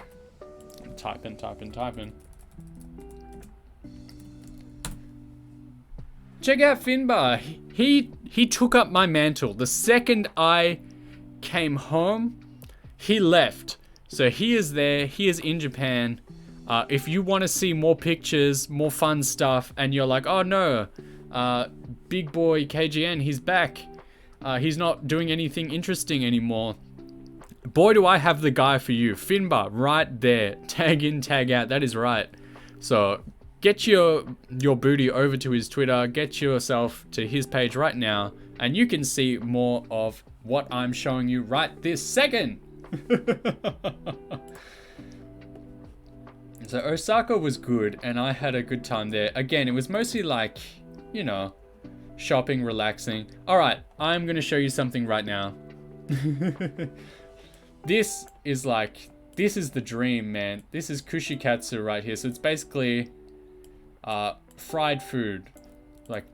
Speaker 1: Type in. Check out Finbar. He took up my mantle. The second I came home, he left. So he is there. He is in Japan. If you want to see more pictures, more fun stuff, and you're like, oh no, big boy KGN, he's back. He's not doing anything interesting anymore. Boy, do I have the guy for you. Finbar, right there. Tag in, tag out. That is right. So get your booty over to his Twitter. Get yourself to his page right now. And you can see more of what I'm showing you right this second. So Osaka was good and I had a good time there. Again, it was mostly like, you know, shopping, relaxing. All right, I'm going to show you something right now. This is the dream, man. This is kushikatsu right here. So it's basically fried food, like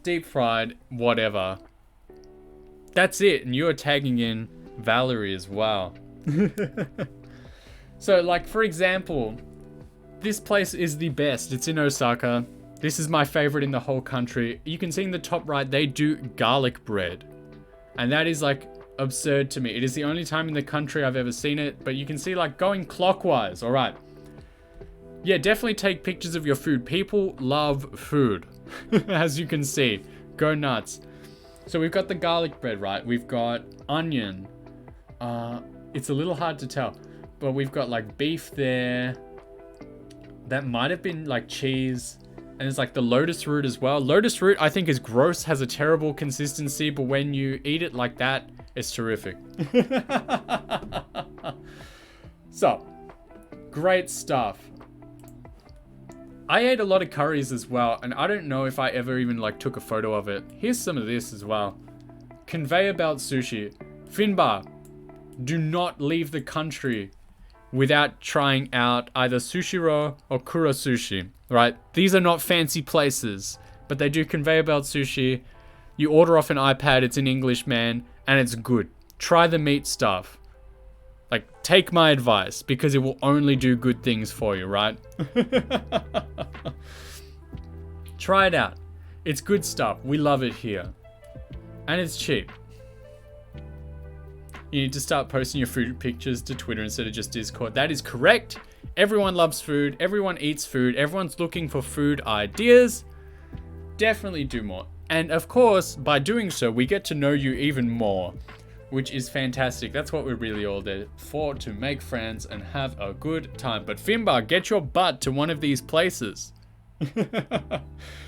Speaker 1: deep fried, whatever. That's it. And you're tagging in Valerie as well. So like, for example, this place is the best. It's in Osaka. This is my favorite in the whole country. You can see in the top right, they do garlic bread. And that is like absurd to me. It is the only time in the country I've ever seen it, but you can see like going clockwise. All right. Yeah, definitely take pictures of your food. People love food, as you can see. Go nuts. So we've got the garlic bread, right? We've got onion. It's a little hard to tell, but we've got like beef there. That might have been like cheese. And it's like the lotus root as well. Lotus root, I think, is gross, has a terrible consistency, but when you eat it like that, it's terrific. So, great stuff. I ate a lot of curries as well, and I don't know if I ever even like took a photo of it. Here's some of this as well. Conveyor belt sushi. Finbar, do not leave the country without trying out either Sushiro or Kura Sushi, right? These are not fancy places, but they do conveyor belt sushi. You order off an iPad, it's in English, man, and it's good. Try the meat stuff. Like, take my advice, because it will only do good things for you, right? Try it out. It's good stuff. We love it here. And it's cheap. You need to start posting your food pictures to Twitter instead of just Discord. That is correct. Everyone loves food. Everyone eats food. Everyone's looking for food ideas. Definitely do more. And of course, by doing so, we get to know you even more, which is fantastic. That's what we're really all there for, to make friends and have a good time. But Finbar, get your butt to one of these places.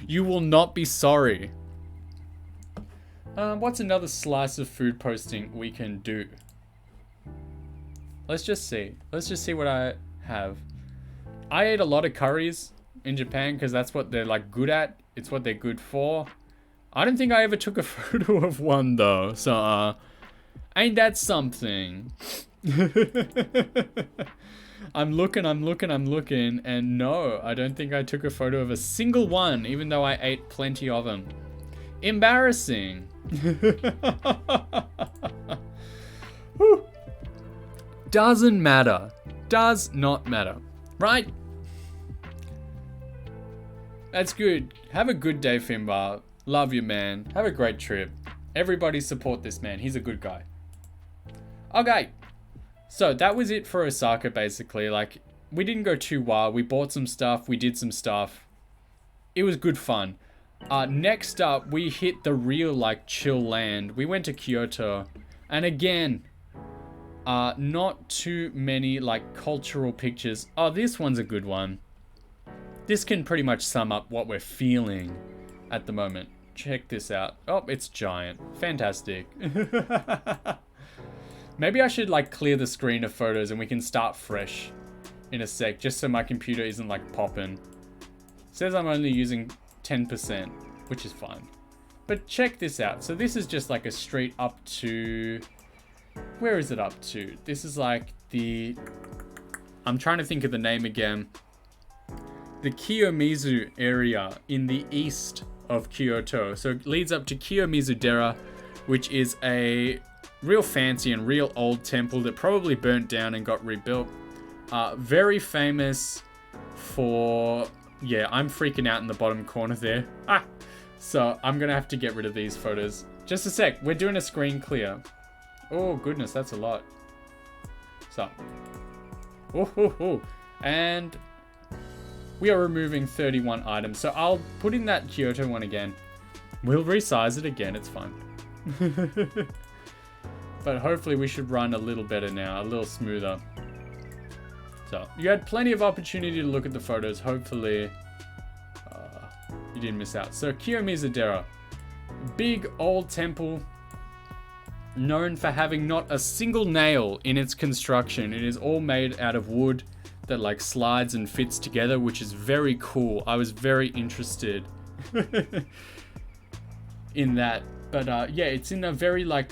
Speaker 1: You will not be sorry. What's another slice of food posting we can do? Let's just see. Let's just see what I have. I ate a lot of curries in Japan because that's what they're like good at. It's what they're good for. I don't think I ever took a photo of one though. So, ain't that something? I'm looking, and no, I don't think I took a photo of a single one, even though I ate plenty of them. Embarrassing. Doesn't matter. Does not matter. Right? That's good. Have a good day, Finbar. Love you, man. Have a great trip. Everybody support this man. He's a good guy. Okay. So that was it for Osaka, basically. Like, we didn't go too wild. We bought some stuff. We did some stuff. It was good fun. Next up, we hit the real, like, chill land. We went to Kyoto. And again, not too many, like, cultural pictures. Oh, this one's a good one. This can pretty much sum up what we're feeling at the moment. Check this out. Oh, it's giant. Fantastic. Maybe I should, like, clear the screen of photos and we can start fresh in a sec, just so my computer isn't, like, popping. It says I'm only using 10%, which is fine. But check this out. So this is just like a street up to... Where is it up to? This is like the... I'm trying to think of the name again. The Kiyomizu area in the east of Kyoto. So it leads up to Kiyomizu-dera, which is a real fancy and real old temple that probably burnt down and got rebuilt. Very famous for... Yeah, I'm freaking out in the bottom corner there. So I'm going to have to get rid of these photos. Just a sec. We're doing a screen clear. Oh, goodness. That's a lot. So. And we are removing 31 items. So I'll put in that Kyoto one again. We'll resize it again. It's fine. But hopefully we should run a little better now, a little smoother. So, you had plenty of opportunity to look at the photos. Hopefully, you didn't miss out. So, Kiyomizu-dera. Big old temple, known for having not a single nail in its construction. It is all made out of wood that like slides and fits together, which is very cool. I was very interested in that. But yeah, it's in a very like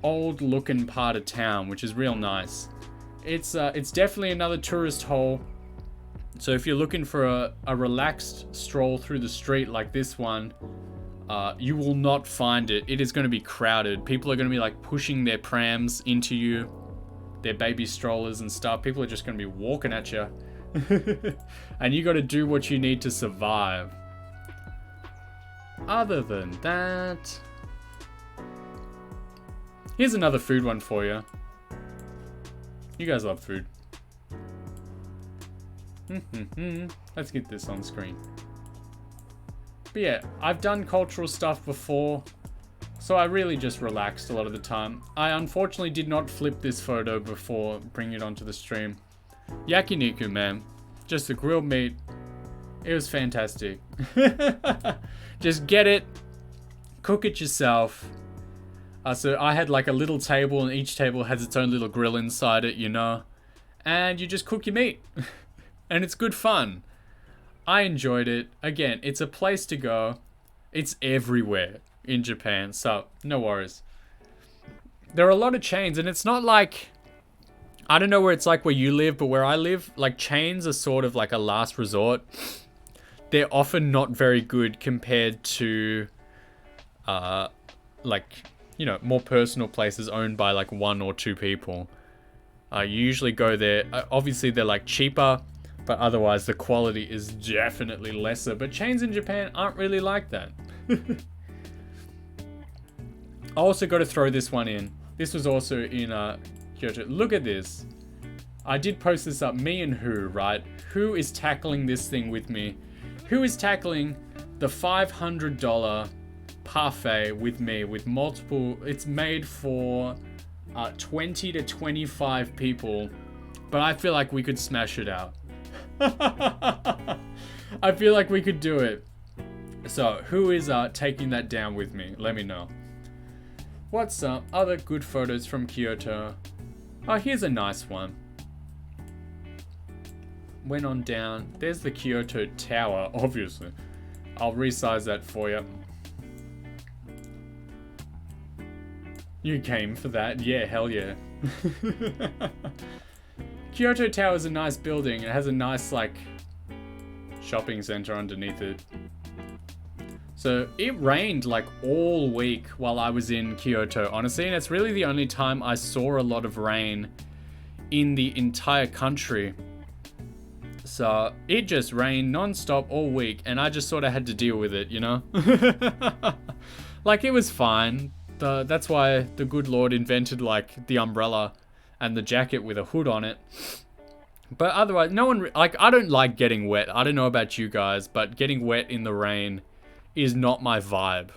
Speaker 1: old looking part of town, which is real nice. It's definitely another tourist hole. So if you're looking for a relaxed stroll through the street like this one, you will not find it. It is going to be crowded. People are going to be like pushing their prams into you, their baby strollers and stuff. People are just going to be walking at you. And you got to do what you need to survive. Other than that, here's another food one for you. You guys love food. Let's get this on screen. But yeah, I've done cultural stuff before, so I really just relaxed a lot of the time. I unfortunately did not flip this photo before bringing it onto the stream. Yakiniku, man. Just the grilled meat. It was fantastic. Just get it, cook it yourself. So I had like a little table, and each table has its own little grill inside it, you know. And you just cook your meat. And it's good fun. I enjoyed it. Again, it's a place to go. It's everywhere in Japan, so no worries. There are a lot of chains, and it's not like, I don't know where it's like where you live, but where I live, like chains are sort of like a last resort. They're often not very good compared to, like, you know, more personal places owned by like 1 or 2 people. You usually go there. Obviously, they're like cheaper, but otherwise the quality is definitely lesser. But chains in Japan aren't really like that. I also got to throw this one in. This was also in Kyoto. Look at this. I did post this up. Me and Who, right? Who is tackling this thing with me? Who is tackling the $500 parfait with me with multiple? It's made for 20 to 25 people, but I feel like we could smash it out. I feel like we could do it. So who is taking that down with me? Let me know. What's other good photos from Kyoto? Oh, here's a nice one. Went on down. There's the Kyoto Tower, obviously. I'll resize that for you. You came for that? Yeah, hell yeah. Kyoto Tower is a nice building. It has a nice, like, shopping center underneath it. So, it rained, like, all week while I was in Kyoto, honestly. And it's really the only time I saw a lot of rain in the entire country. So, it just rained non-stop all week. And I just sort of had to deal with it, you know? Like, it was fine. That's why the good Lord invented, like, the umbrella and the jacket with a hood on it. But otherwise, no one, like, I don't like getting wet. I don't know about you guys, but getting wet in the rain is not my vibe.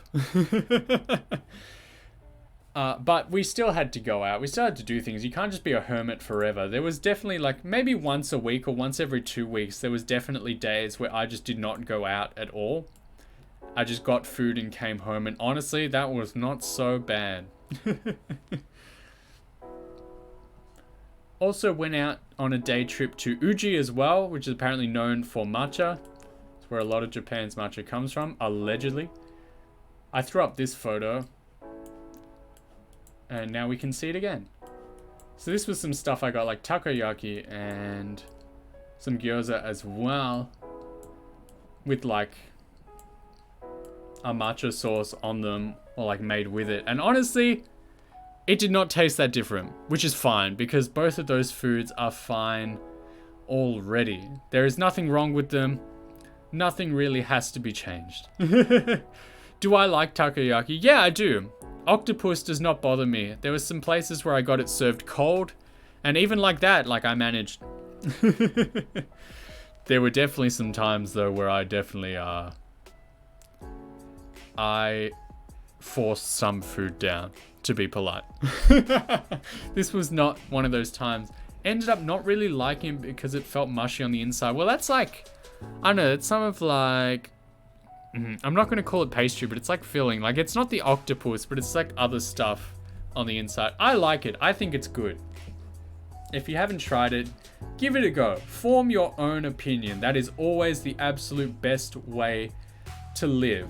Speaker 1: But we still had to go out. We still had to do things. You can't just be a hermit forever. There was definitely, like, maybe once a week or once every 2 weeks, there was definitely days where I just did not go out at all. I just got food and came home, and honestly, that was not so bad. Also went out on a day trip to Uji as well, which is apparently known for matcha. It's where a lot of Japan's matcha comes from, allegedly. I threw up this photo, and now we can see it again. So this was some stuff I got, like takoyaki and some gyoza as well, with like a matcha sauce on them, or like made with it. And honestly, it did not taste that different, which is fine, because both of those foods are fine already. There is nothing wrong with them. Nothing really has to be changed. Do I like takoyaki? Yeah, I do. Octopus does not bother me. There were some places where I got it served cold, and even like that, like, I managed. There were definitely some times though where I definitely I forced some food down. to be polite. This was not one of those times. Ended up not really liking it because it felt mushy on the inside. Well, that's like, I don't know, it's some of like, I'm not going to call it pastry, but it's like filling. Like, it's not the octopus, but it's like other stuff on the inside. I like it. I think it's good. If you haven't tried it, give it a go. Form your own opinion. That is always the absolute best way to live.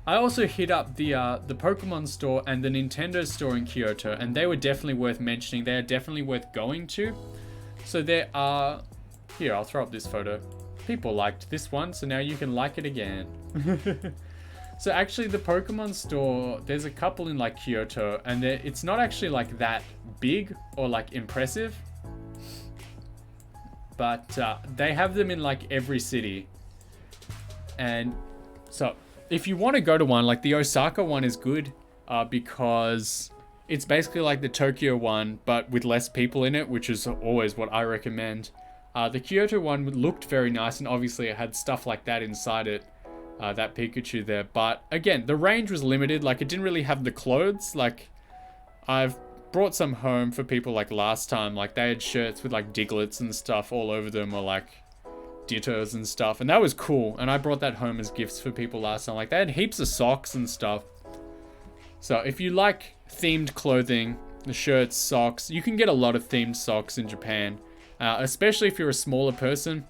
Speaker 1: I also hit up the Pokemon store and the Nintendo store in Kyoto, and they were definitely worth mentioning. They are definitely worth going to. So there are... Here, I'll throw up this photo. People liked this one, so now you can like it again. So actually, the Pokemon store, there's a couple in like Kyoto, and it's not actually like that big or like impressive. But they have them in like every city. And so... if you want to go to one, like the Osaka one is good because it's basically like the Tokyo one, but with less people in it, which is always what I recommend. The Kyoto one looked very nice, and obviously it had stuff like that inside it, that Pikachu there. But again, the range was limited. Like, it didn't really have the clothes. Like, I've brought some home for people like last time. Like, they had shirts with like Digletts and stuff all over them, or like Dittos and stuff, and that was cool, and I brought that home as gifts for people last time. Like, they had heaps of socks and stuff. So if you like themed clothing, the shirts, socks, you can get a lot of themed socks in Japan, especially if you're a smaller person.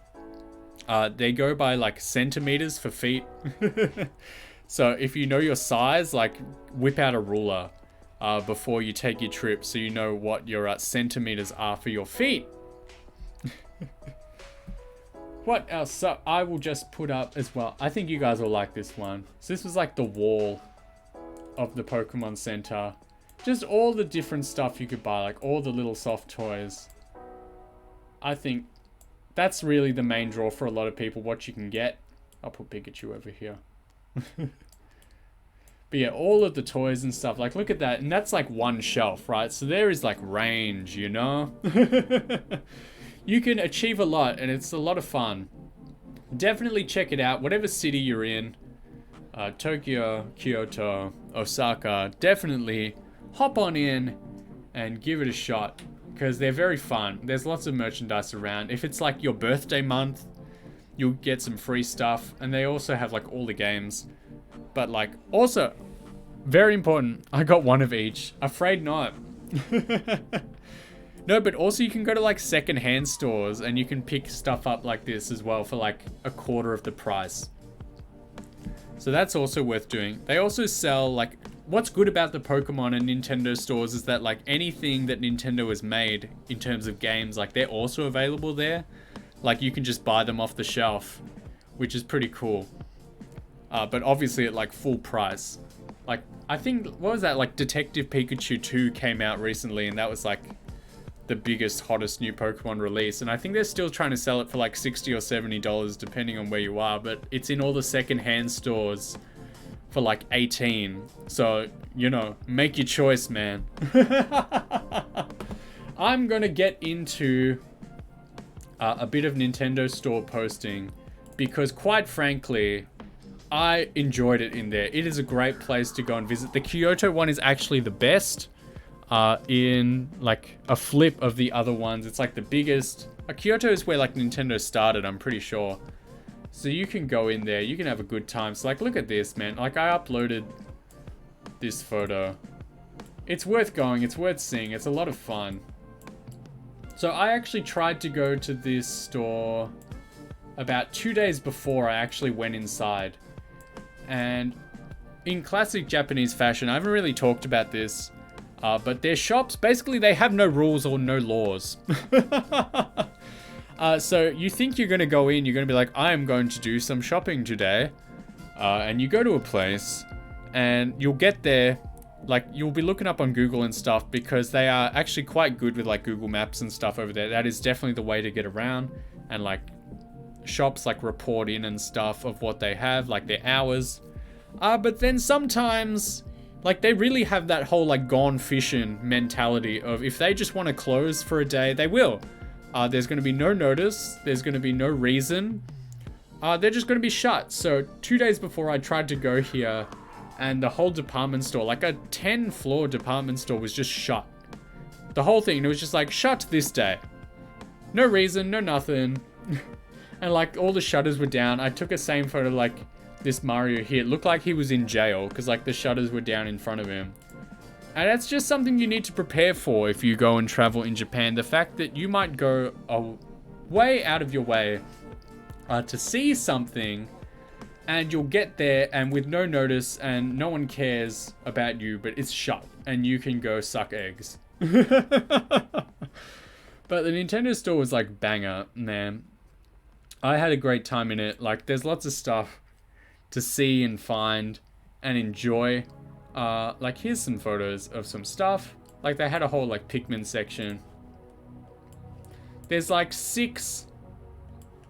Speaker 1: They go by like centimeters for feet. So if you know your size, like, whip out a ruler before you take your trip, so you know what your centimeters are for your feet. What else? So I will just put up as well. I think you guys will like this one. So this was like the wall of the Pokemon Center. Just all the different stuff you could buy, like all the little soft toys. I think that's really the main draw for a lot of people, what you can get. I'll put Pikachu over here. But yeah, all of the toys and stuff. Like, look at that. And that's like one shelf, right? So there is like range, you know? You can achieve a lot, and it's a lot of fun. Definitely check it out, whatever city you're in. Tokyo, Kyoto, Osaka. Definitely hop on in and give it a shot, because they're very fun. There's lots of merchandise around. If it's like your birthday month, you'll get some free stuff. And they also have like all the games. But like, also, very important, I got one of each. Afraid not. No, but also you can go to like secondhand stores and you can pick stuff up like this as well for like a quarter of the price. So that's also worth doing. They also sell, like, what's good about the Pokemon and Nintendo stores is that like anything that Nintendo has made in terms of games, like, they're also available there. Like, you can just buy them off the shelf, which is pretty cool. But obviously at like full price. Like, I think, what was that? Like Detective Pikachu 2 came out recently, and that was like the biggest, hottest new Pokemon release, and I think they're still trying to sell it for like $60 or $70 depending on where you are, but it's in all the secondhand stores for like 18. So, you know, make your choice, man. I'm gonna get into a bit of Nintendo store posting, because quite frankly, I enjoyed it in there. It is a great place to go and visit. The Kyoto one is actually the best. In like a flip of the other ones. It's like the biggest. Kyoto is where like Nintendo started, I'm pretty sure. So you can go in there, you can have a good time. So like, look at this, man. Like, I uploaded this photo. It's worth going, it's worth seeing, it's a lot of fun. So I actually tried to go to this store about 2 days before I actually went inside. And in classic Japanese fashion, I haven't really talked about this, but their shops, basically they have no rules or no laws. So you think you're going to go in, you're going to be like, I am going to do some shopping today. And you go to a place and you'll get there, like, you'll be looking up on Google and stuff, because they are actually quite good with like Google Maps and stuff over there. That is definitely the way to get around, and like shops like report in and stuff of what they have, like their hours. But then sometimes, like, they really have that whole like gone fishing mentality of if they just want to close for a day, they will. There's going to be no notice. There's going to be no reason. They're just going to be shut. So 2 days before I tried to go here, and the whole department store, like a 10-floor department store, was just shut. The whole thing, it was just like, shut this day. No reason, no nothing. And like all the shutters were down. I took a same photo like this Mario here. It looked like he was in jail because like the shutters were down in front of him. And that's just something you need to prepare for if you go and travel in Japan. The fact that you might go way out of your way to see something, and you'll get there and with no notice and no one cares about you, but it's shut and you can go suck eggs. But the Nintendo store was like banger, man. I had a great time in it. Like there's lots of stuff to see and find and enjoy. Like here's some photos of some stuff. Like they had a whole like Pikmin section. There's like 6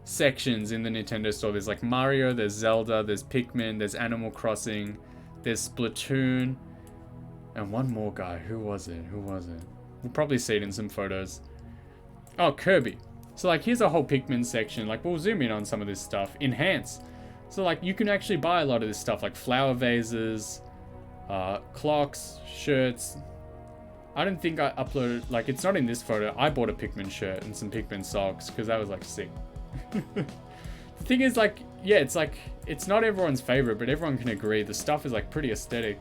Speaker 1: sections in the Nintendo store. There's like Mario, there's Zelda, there's Pikmin, there's Animal Crossing, there's Splatoon, and one more guy. Who was it? We'll probably see it in some photos. Oh, Kirby. So like here's a whole Pikmin section. Like we'll zoom in on some of this stuff. Enhance. So like you can actually buy a lot of this stuff, like flower vases, clocks, shirts. I don't think I uploaded, like it's not in this photo. I bought a Pikmin shirt and some Pikmin socks because that was like sick. The thing is like, yeah, it's like, it's not everyone's favorite, but everyone can agree the stuff is like pretty aesthetic.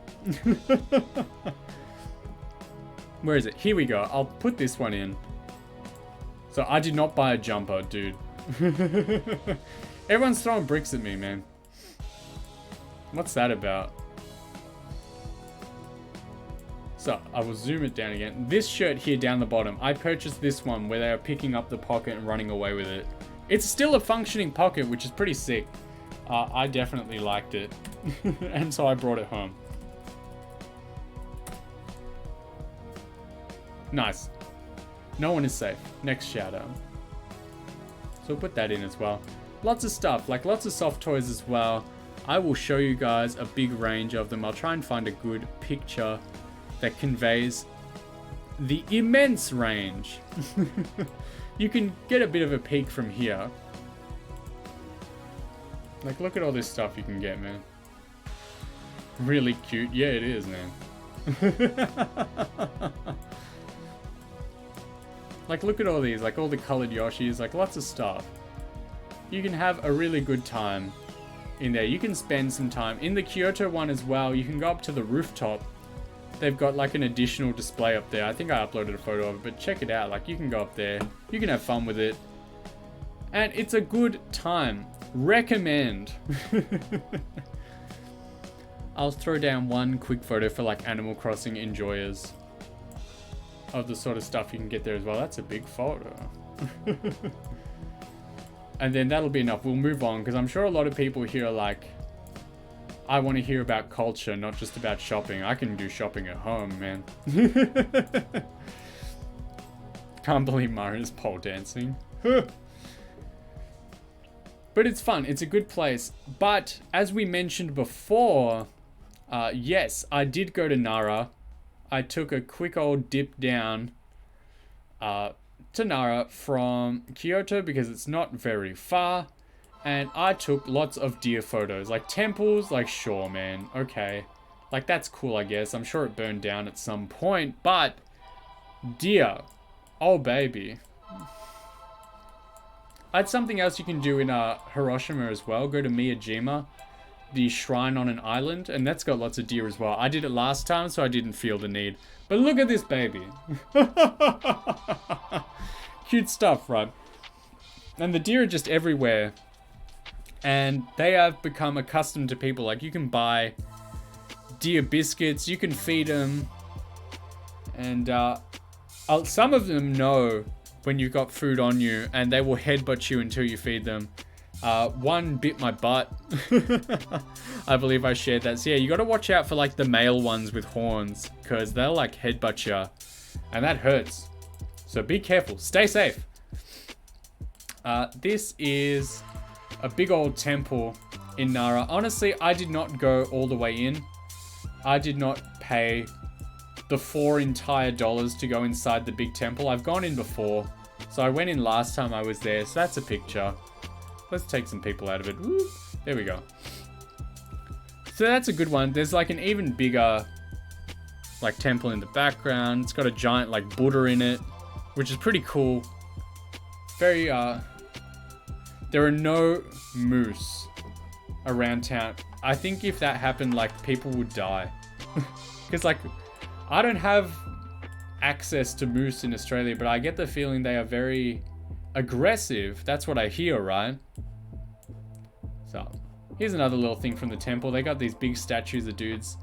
Speaker 1: Where is it? Here we go. I'll put this one in. So I did not buy a jumper, dude. Everyone's throwing bricks at me, man. What's that about? So I will zoom it down again. This shirt here down the bottom, I purchased this one where they are picking up the pocket and running away with it. It's still a functioning pocket, which is pretty sick. I definitely liked it. And so I brought it home. Nice. No one is safe. Next shout out. So we'll put that in as well. Lots of stuff, like lots of soft toys as well. I will show you guys a big range of them. I'll try and find a good picture that conveys the immense range. You can get a bit of a peek from here. Like, look at all this stuff you can get, man. Really cute. Yeah, it is, man. Like, look at all these, like all the colored Yoshis, like lots of stuff. You can have a really good time in there. You can spend some time. In the Kyoto one as well, you can go up to the rooftop. They've got like an additional display up there. I think I uploaded a photo of it, but check it out. Like you can go up there, you can have fun with it. And it's a good time. Recommend. I'll throw down one quick photo for like Animal Crossing enjoyers of the sort of stuff you can get there as well. That's a big photo. And then that'll be enough. We'll move on because I'm sure a lot of people here are like, I want to hear about culture, not just about shopping. I can do shopping at home, man. Can't believe Mario's pole dancing. But it's fun. It's a good place. But as we mentioned before, yes, I did go to Nara. I took a quick old dip down to Nara from Kyoto because it's not very far. And I took lots of deer photos. Like temples, like sure, man. Okay. Like that's cool, I guess. I'm sure it burned down at some point. But deer. Oh, baby. That's something else you can do in Hiroshima as well. Go to Miyajima, the shrine on an island. And that's got lots of deer as well. I did it last time, so I didn't feel the need. But look at this baby. Cute stuff, right? And the deer are just everywhere. And they have become accustomed to people. Like you can buy deer biscuits, you can feed them. And some of them know when you've got food on you and they will headbutt you until you feed them. One bit my butt. I believe I shared that. So yeah, you got to watch out for like the male ones with horns because they'll like headbutt you and that hurts. So be careful, stay safe. This is a big old temple in Nara. Honestly, I did not go all the way in. I did not pay the $4 entire to go inside the big temple. I've gone in before. So I went in last time I was there. So that's a picture. Let's take some people out of it. Woo. There we go. So that's a good one. There's like an even bigger like temple in the background. It's got a giant like Buddha in it, which is pretty cool. Very there are no moose around town. I think if that happened, like, people would die. Because like I don't have access to moose in Australia, but I get the feeling they are very aggressive. That's what I hear, right? So here's another little thing from the temple. They got these big statues of dudes.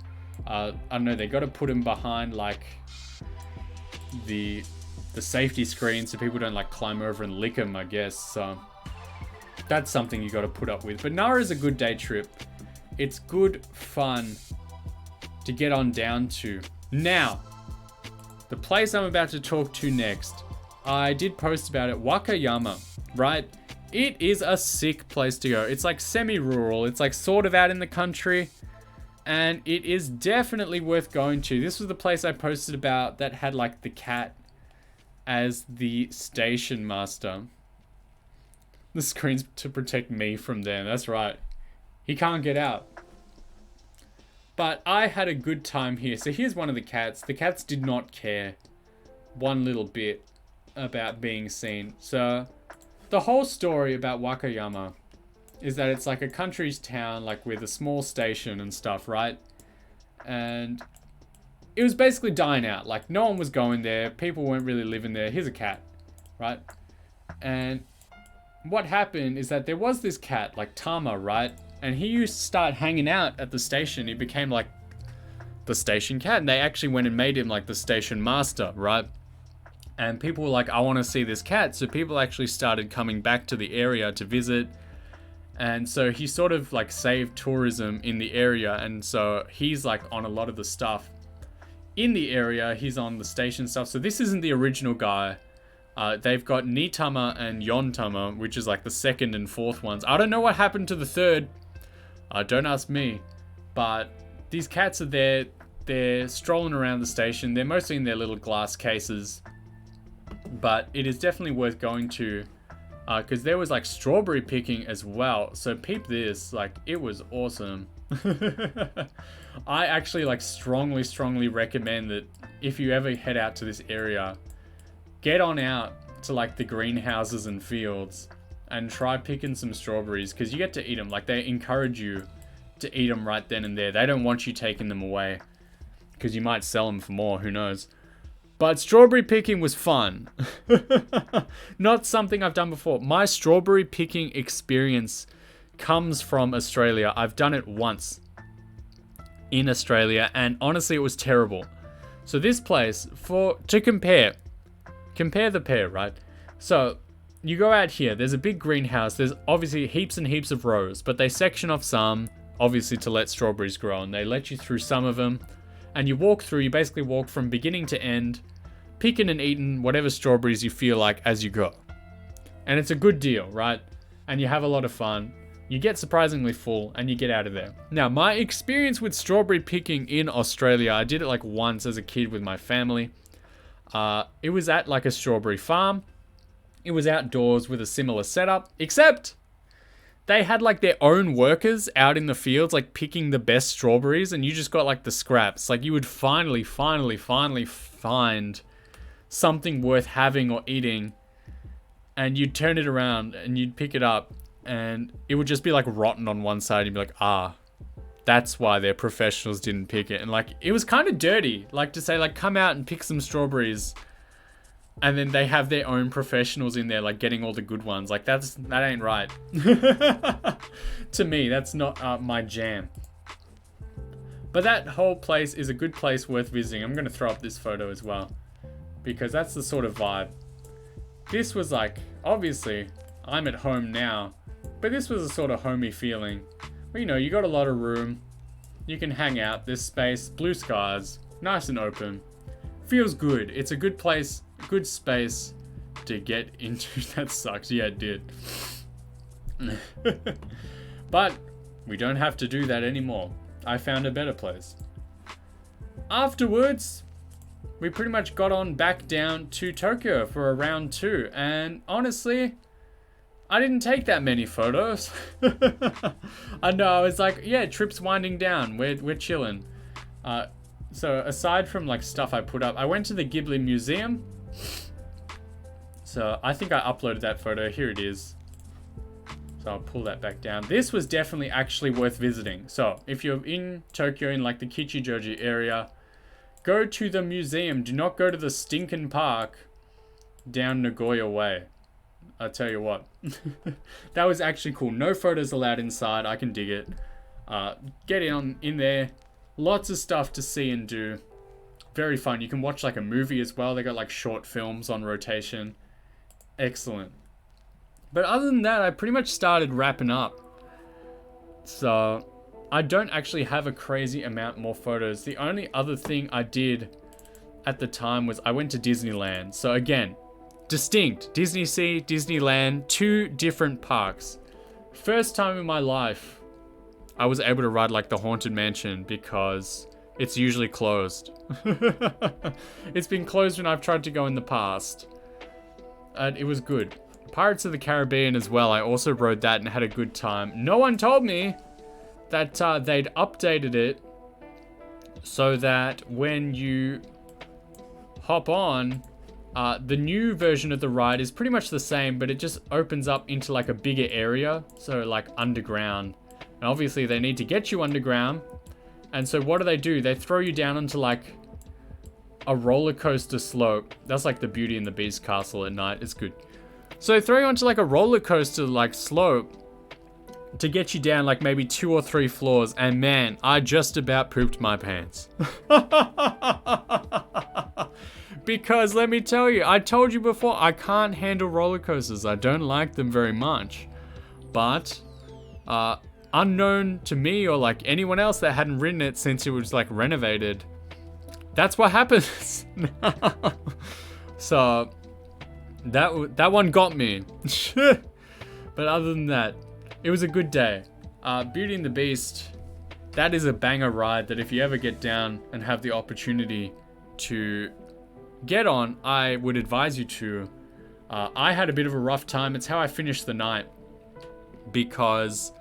Speaker 1: I don't know, they got to put them behind like the safety screen so people don't like climb over and lick them, I guess. So that's something you got to put up with. But Nara is a good day trip. It's good fun to get on down to. Now, the place I'm about to talk to next, I did post about it, Wakayama, right? It is a sick place to go. It's like semi-rural. It's like sort of out in the country. And it is definitely worth going to. This was the place I posted about that had like the cat as the station master. The screen's to protect me from them. That's right. He can't get out. But I had a good time here. So here's one of the cats. The cats did not care one little bit about being seen. So the whole story about Wakayama is that it's like a country's town, like with a small station and stuff, right? And it was basically dying out. Like no one was going there. People weren't really living there. Here's a cat, right? And what happened is that there was this cat, like Tama, right? And he used to start hanging out at the station. He became like the station cat. And they actually went and made him like the station master, right? And people were like, I want to see this cat. So people actually started coming back to the area to visit. And so he sort of like saved tourism in the area. And so he's like on a lot of the stuff in the area. He's on the station stuff. So this isn't the original guy. They've got Nitama and Yontama, which is like the second and fourth ones. I don't know what happened to the third. Don't ask me. But these cats are there. They're strolling around the station. They're mostly in their little glass cases. But it is definitely worth going to. Because there was like strawberry picking as well. So peep this. Like, it was awesome. I actually like strongly recommend that if you ever head out to this area, get on out to like the greenhouses and fields and try picking some strawberries, because you get to eat them. Like, they encourage you to eat them right then and there. They don't want you taking them away because you might sell them for more, who knows. But strawberry picking was fun. Not something I've done before. My strawberry picking experience comes from Australia. I've done it once in Australia, and honestly it was terrible. So this place, to compare the pair, right? So you go out here, there's a big greenhouse, there's obviously heaps and heaps of rows, but they section off some, obviously to let strawberries grow, and they let you through some of them, and you walk through, you basically walk from beginning to end, picking and eating whatever strawberries you feel like as you go. And it's a good deal, right? And you have a lot of fun. You get surprisingly full and you get out of there. Now, my experience with strawberry picking in Australia, I did it like once as a kid with my family. It was at like a strawberry farm. It was outdoors with a similar setup, except they had like their own workers out in the fields, like picking the best strawberries, and you just got like the scraps. Like, you would finally find something worth having or eating, and you'd turn it around and you'd pick it up, and it would just be like rotten on one side. You'd be like, that's why their professionals didn't pick it. And like, it was kind of dirty, like to say like, come out and pick some strawberries, and then they have their own professionals in there like getting all the good ones. Like, that ain't right. To me, that's not my jam. But that whole place is a good place worth visiting. I'm going to throw up this photo as well, because that's the sort of vibe. This was like, obviously I'm at home now, but this was a sort of homey feeling. Well, you know, you got a lot of room, you can hang out, there's space, blue skies, nice and open. Feels good. It's a good place, good space to get into. That sucks. Yeah, it did. But we don't have to do that anymore. I found a better place. Afterwards, we pretty much got on back down to Tokyo for a round 2. And honestly, I didn't take that many photos. I know, I was like, yeah, trip's winding down. We're chilling. So aside from like stuff I put up, I went to the Ghibli Museum. So I think I uploaded that photo. Here it is. So I'll pull that back down. This was definitely actually worth visiting. So if you're in Tokyo, in like the Kichijoji area, go to the museum. Do not go to the stinking park down Nagoya way. I'll tell you what. That was actually cool. No photos allowed inside. I can dig it. Get in there. Lots of stuff to see and do. Very fun. You can watch like a movie as well. They got like short films on rotation. Excellent. But other than that, I pretty much started wrapping up. So I don't actually have a crazy amount more photos. The only other thing I did at the time was I went to Disneyland. So again, distinct. DisneySea, Disneyland, 2 different parks. First time in my life I was able to ride like the Haunted Mansion because it's usually closed. It's been closed when I've tried to go in the past. And it was good. Pirates of the Caribbean as well. I also rode that and had a good time. No one told me that they'd updated it so that when you hop on, the new version of the ride is pretty much the same, but it just opens up into like a bigger area. So like underground. And obviously they need to get you underground. And so what do? They throw you down onto like a roller coaster slope. That's like the Beauty and the Beast castle at night. It's good. So they throw you onto like a roller coaster like slope to get you down like maybe 2 or 3 floors. And man, I just about pooped my pants. Because let me tell you, I told you before, I can't handle roller coasters. I don't like them very much. But unknown to me or like anyone else that hadn't ridden it since it was like renovated, that's what happens. So that one got me. But other than that, it was a good day. Beauty and the Beast, that is a banger ride that if you ever get down and have the opportunity to get on, I would advise you to. I had a bit of a rough time. It's how I finished the night. Because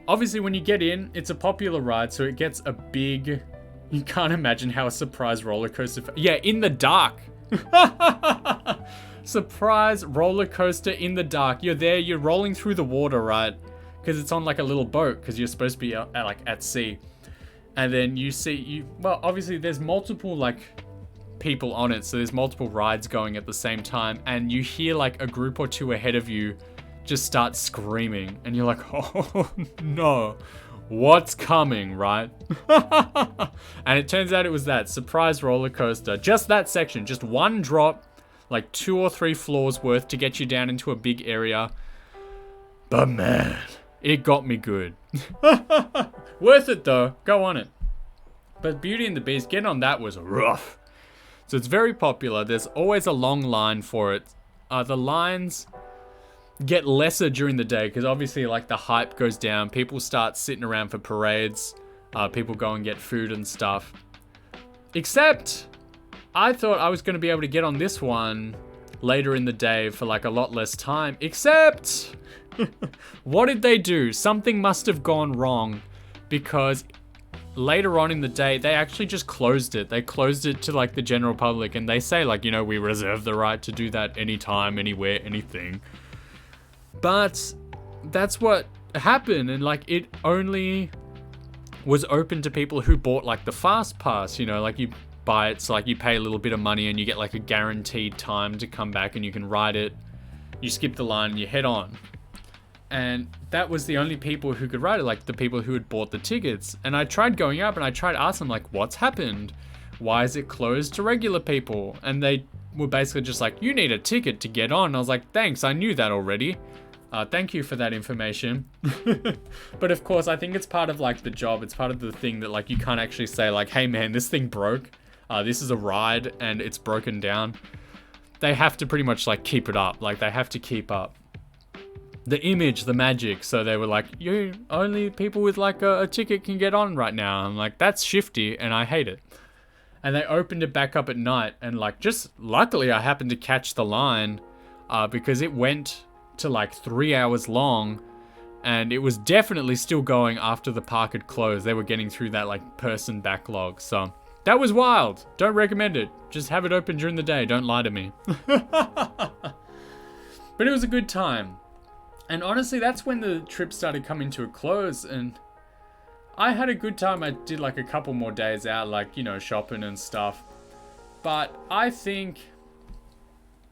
Speaker 1: obviously when you get in, it's a popular ride, so it gets a big... You can't imagine how a surprise roller coaster... Yeah, in the dark. Surprise roller coaster in the dark. You're there, you're rolling through the water, right? Because it's on like a little boat, because you're supposed to be at sea. And then you see... Well, obviously there's multiple like people on it, so there's multiple rides going at the same time. And you hear like a group or 2 ahead of you just start screaming. And you're like, oh no. What's coming, right? And it turns out it was that surprise roller coaster. Just that section, just one drop, like 2 or 3 floors worth to get you down into a big area. But man, it got me good. Worth it though, go on it. But Beauty and the Beast, getting on that was rough. So it's very popular. There's always a long line for it. The lines get lesser during the day because obviously like the hype goes down. People start sitting around for parades. People go and get food and stuff. Except I thought I was going to be able to get on this one later in the day for like a lot less time. Except what did they do? Something must have gone wrong because later on in the day, they actually just closed it. They closed it to like the general public and they say like, you know, we reserve the right to do that anytime, anywhere, anything. But that's what happened, and like it only was open to people who bought like the fast pass, you know, like you buy it, so like you pay a little bit of money and you get like a guaranteed time to come back and you can ride it. You skip the line and you head on. And that was the only people who could ride it, like the people who had bought the tickets. And I tried going up and I tried asking them like, what's happened? Why is it closed to regular people? And they were basically just like, you need a ticket to get on. And I was like, thanks, I knew that already. Thank you for that information. But of course, I think it's part of like the job. It's part of the thing that like you can't actually say like, hey man, this thing broke. This is a ride and it's broken down. They have to pretty much like keep it up. Like they have to keep up the image, the magic. So they were like, you only people with like a ticket can get on right now. I'm like, that's shifty and I hate it. And they opened it back up at night and like just luckily I happened to catch the line because it went to like 3 hours long, and it was definitely still going after the park had closed. They were getting through that like person backlog. So that was wild. Don't recommend it. Just have it open during the day. Don't lie to me. But it was a good time. And honestly, that's when the trip started coming to a close, and I had a good time. I did like a couple more days out, like, you know, shopping and stuff. But I think,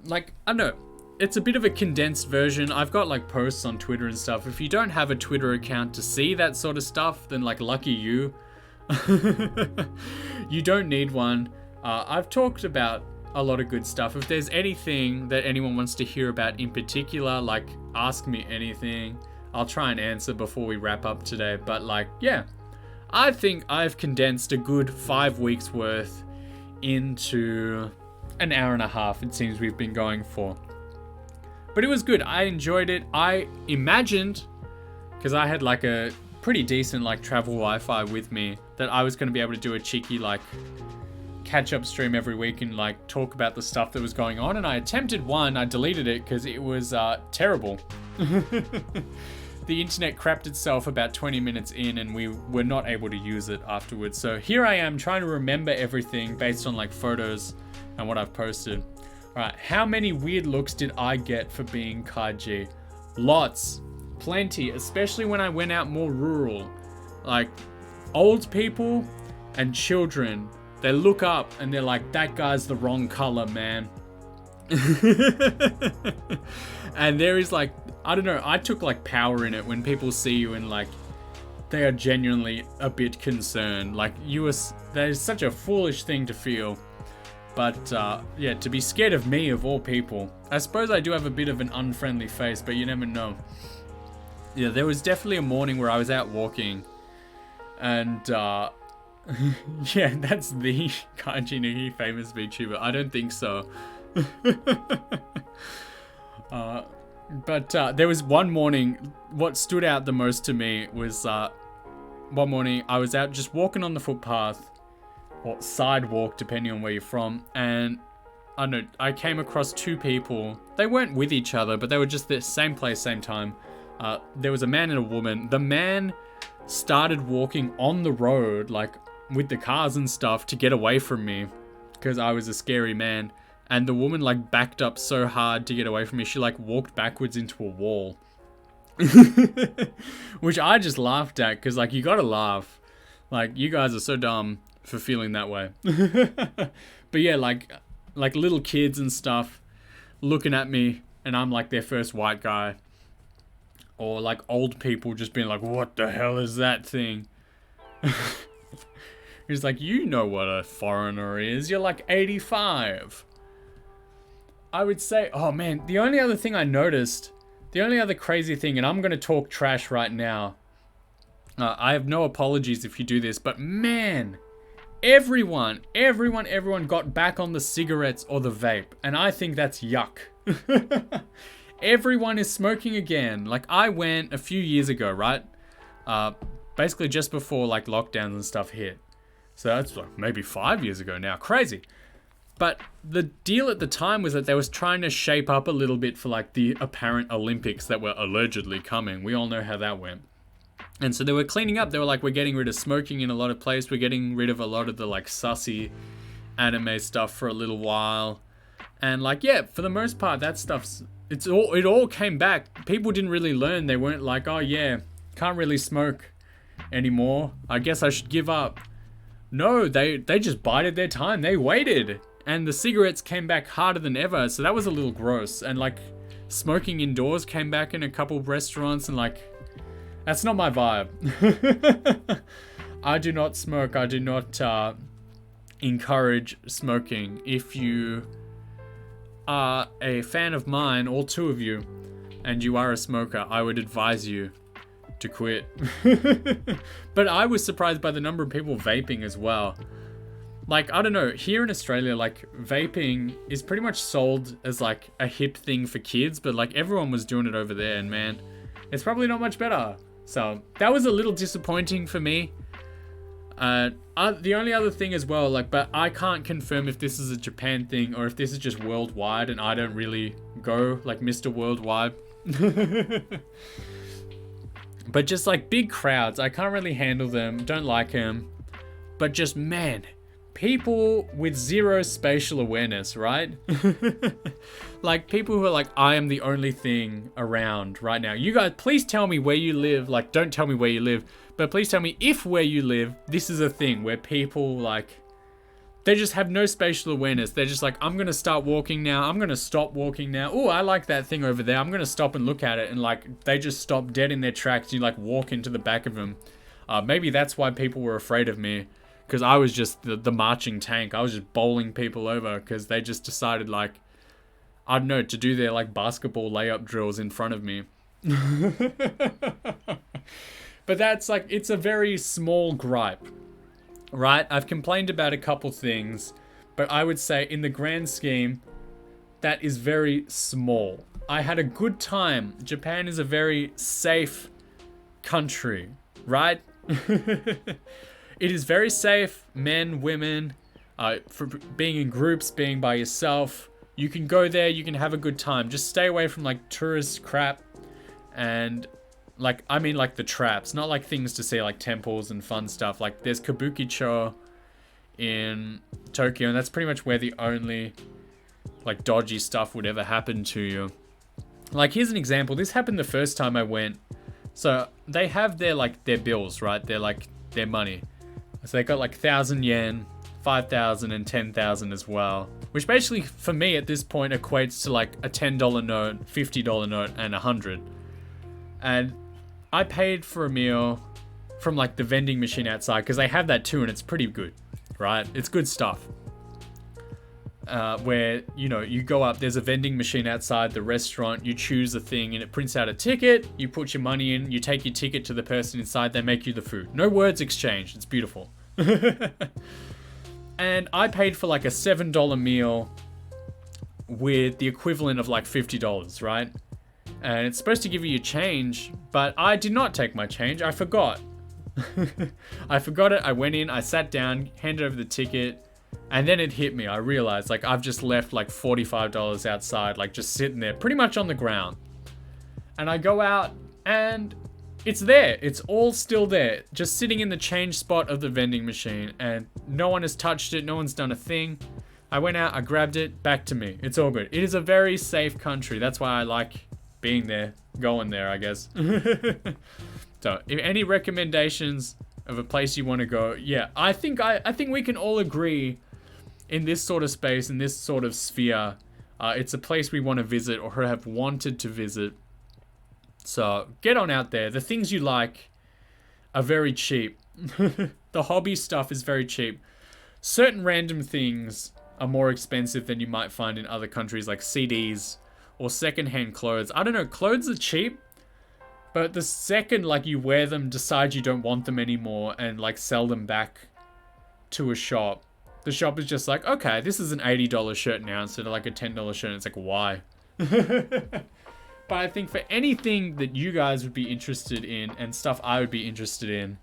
Speaker 1: like, I don't know, it's a bit of a condensed version. I've got like posts on Twitter and stuff. If you don't have a Twitter account to see that sort of stuff, then like lucky you. You don't need one. I've talked about a lot of good stuff. If there's anything that anyone wants to hear about in particular, like ask me anything. I'll try and answer before we wrap up today. But like, yeah, I think I've condensed a good 5 weeks worth into an hour and a half, it seems we've been going for. But it was good. I enjoyed it. I imagined, because I had like a pretty decent like travel Wi-Fi with me, that I was going to be able to do a cheeky like catch-up stream every week and like talk about the stuff that was going on. And I attempted one. I deleted it because it was terrible. The internet crapped itself about 20 minutes in, and we were not able to use it afterwards. So here I am trying to remember everything based on like photos and what I've posted. Alright, how many weird looks did I get for being Kaiji? Lots. Plenty, especially when I went out more rural. Like, old people and children, they look up and they're like, that guy's the wrong color, man. And there is like, I don't know, I took like power in it when people see you and like, they are genuinely a bit concerned. Like, that is such a foolish thing to feel. But, yeah, to be scared of me, of all people. I suppose I do have a bit of an unfriendly face, but you never know. Yeah, there was definitely a morning where I was out walking. And, yeah, that's the Kaiji Nikki famous VTuber. I don't think so. But there was one morning, what stood out the most to me was, one morning I was out just walking on the footpath. Or sidewalk, depending on where you're from, and I don't know, I came across two people. They weren't with each other, but they were just the same place, same time. There was a man and a woman. The man started walking on the road, like with the cars and stuff, to get away from me, because I was a scary man. And the woman like backed up so hard to get away from me, she like walked backwards into a wall. Which I just laughed at, because like, you gotta laugh. Like, you guys are so dumb for feeling that way. But yeah, like little kids and stuff looking at me, and I'm like their first white guy. Or like old people just being like, what the hell is that thing? He's like, you know what a foreigner is. You're like 85. I would say, oh man, the only other thing I noticed, the only other crazy thing, and I'm going to talk trash right now. I have no apologies if you do this, but man, everyone got back on the cigarettes or the vape, and I think that's yuck. Everyone is smoking again. Like, I went a few years ago, right? Basically just before like lockdowns and stuff hit. So that's like maybe 5 years ago now. Crazy. But the deal at the time was that they was trying to shape up a little bit for like the apparent Olympics that were allegedly coming. We all know how that went. And so they were cleaning up. They were like, we're getting rid of smoking in a lot of places. We're getting rid of a lot of the like sussy anime stuff for a little while. And like, yeah, for the most part, that stuff's, it all came back. People didn't really learn. They weren't like, oh yeah, can't really smoke anymore. I guess I should give up. No, they just bided their time. They waited. And the cigarettes came back harder than ever. So that was a little gross. And like, smoking indoors came back in a couple of restaurants, and like, that's not my vibe. I do not smoke. I do not encourage smoking. If you are a fan of mine, all two of you, and you are a smoker, I would advise you to quit. But I was surprised by the number of people vaping as well. Like, I don't know, here in Australia, like, vaping is pretty much sold as like a hip thing for kids, but like everyone was doing it over there, and man, it's probably not much better. So that was a little disappointing for me. The only other thing as well, like, but I can't confirm if this is a Japan thing or if this is just worldwide, and I don't really go like Mr. Worldwide. But just like big crowds, I can't really handle them, don't like them. But just, man, people with zero spatial awareness, right? Like people who are like, I am the only thing around right now. You guys, please tell me where you live. Like, don't tell me where you live, but please tell me if where you live, this is a thing where people like, they just have no spatial awareness. They're just like, I'm going to start walking now. I'm going to stop walking now. Oh, I like that thing over there. I'm going to stop and look at it. And like, they just stop dead in their tracks. You like walk into the back of them. Maybe that's why people were afraid of me. Because I was just the marching tank. I was just bowling people over because they just decided like, I don't know, to do their like basketball layup drills in front of me. But that's like, it's a very small gripe. Right, I've complained about a couple things, but I would say in the grand scheme, that is very small. I had a good time. Japan is a very safe country, right? It is very safe, men, women, for being in groups, being by yourself. You can go there, you can have a good time. Just stay away from like tourist crap and like, I mean like the traps, not like things to see like temples and fun stuff. Like there's Kabukicho in Tokyo, and that's pretty much where the only like dodgy stuff would ever happen to you. Like here's an example. This happened the first time I went. So they have their like their bills, right? They're like their money. So they got like 1,000 yen, 5,000 and 10,000 as well. Which basically for me at this point equates to like a $10 note, $50 note and 100. And I paid for a meal from like the vending machine outside because they have that too and it's pretty good, right? It's good stuff. Where, you know, you go up, there's a vending machine outside the restaurant, you choose a thing and it prints out a ticket, you put your money in, you take your ticket to the person inside, they make you the food. No words exchanged, it's beautiful. And I paid for like a $7 meal with the equivalent of like $50, right? And it's supposed to give you your change, but I did not take my change. I forgot. I forgot it. I went in, I sat down, handed over the ticket, and then it hit me. I realized like I've just left like $45 outside, like just sitting there pretty much on the ground. And I go out and it's there. It's all still there, just sitting in the change spot of the vending machine, and no one has touched it. No one's done a thing. I went out, I grabbed it, back to me. It's all good. It is a very safe country. That's why I like being there, going there, I guess. So, if any recommendations of a place you want to go, yeah, I think we can all agree in this sort of space, in this sort of sphere, it's a place we want to visit or have wanted to visit. So, get on out there. The things you like are very cheap. The hobby stuff is very cheap. Certain random things are more expensive than you might find in other countries, like CDs or secondhand clothes. I don't know, clothes are cheap, but the second like you wear them, decide you don't want them anymore and like sell them back to a shop, the shop is just like, okay, this is an $80 shirt now instead of like a $10 shirt. It's like, why? But I think for anything that you guys would be interested in and stuff I would be interested in,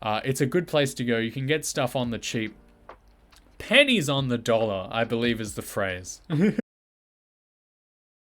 Speaker 1: it's a good place to go. You can get stuff on the cheap. Pennies on the dollar, I believe is the phrase.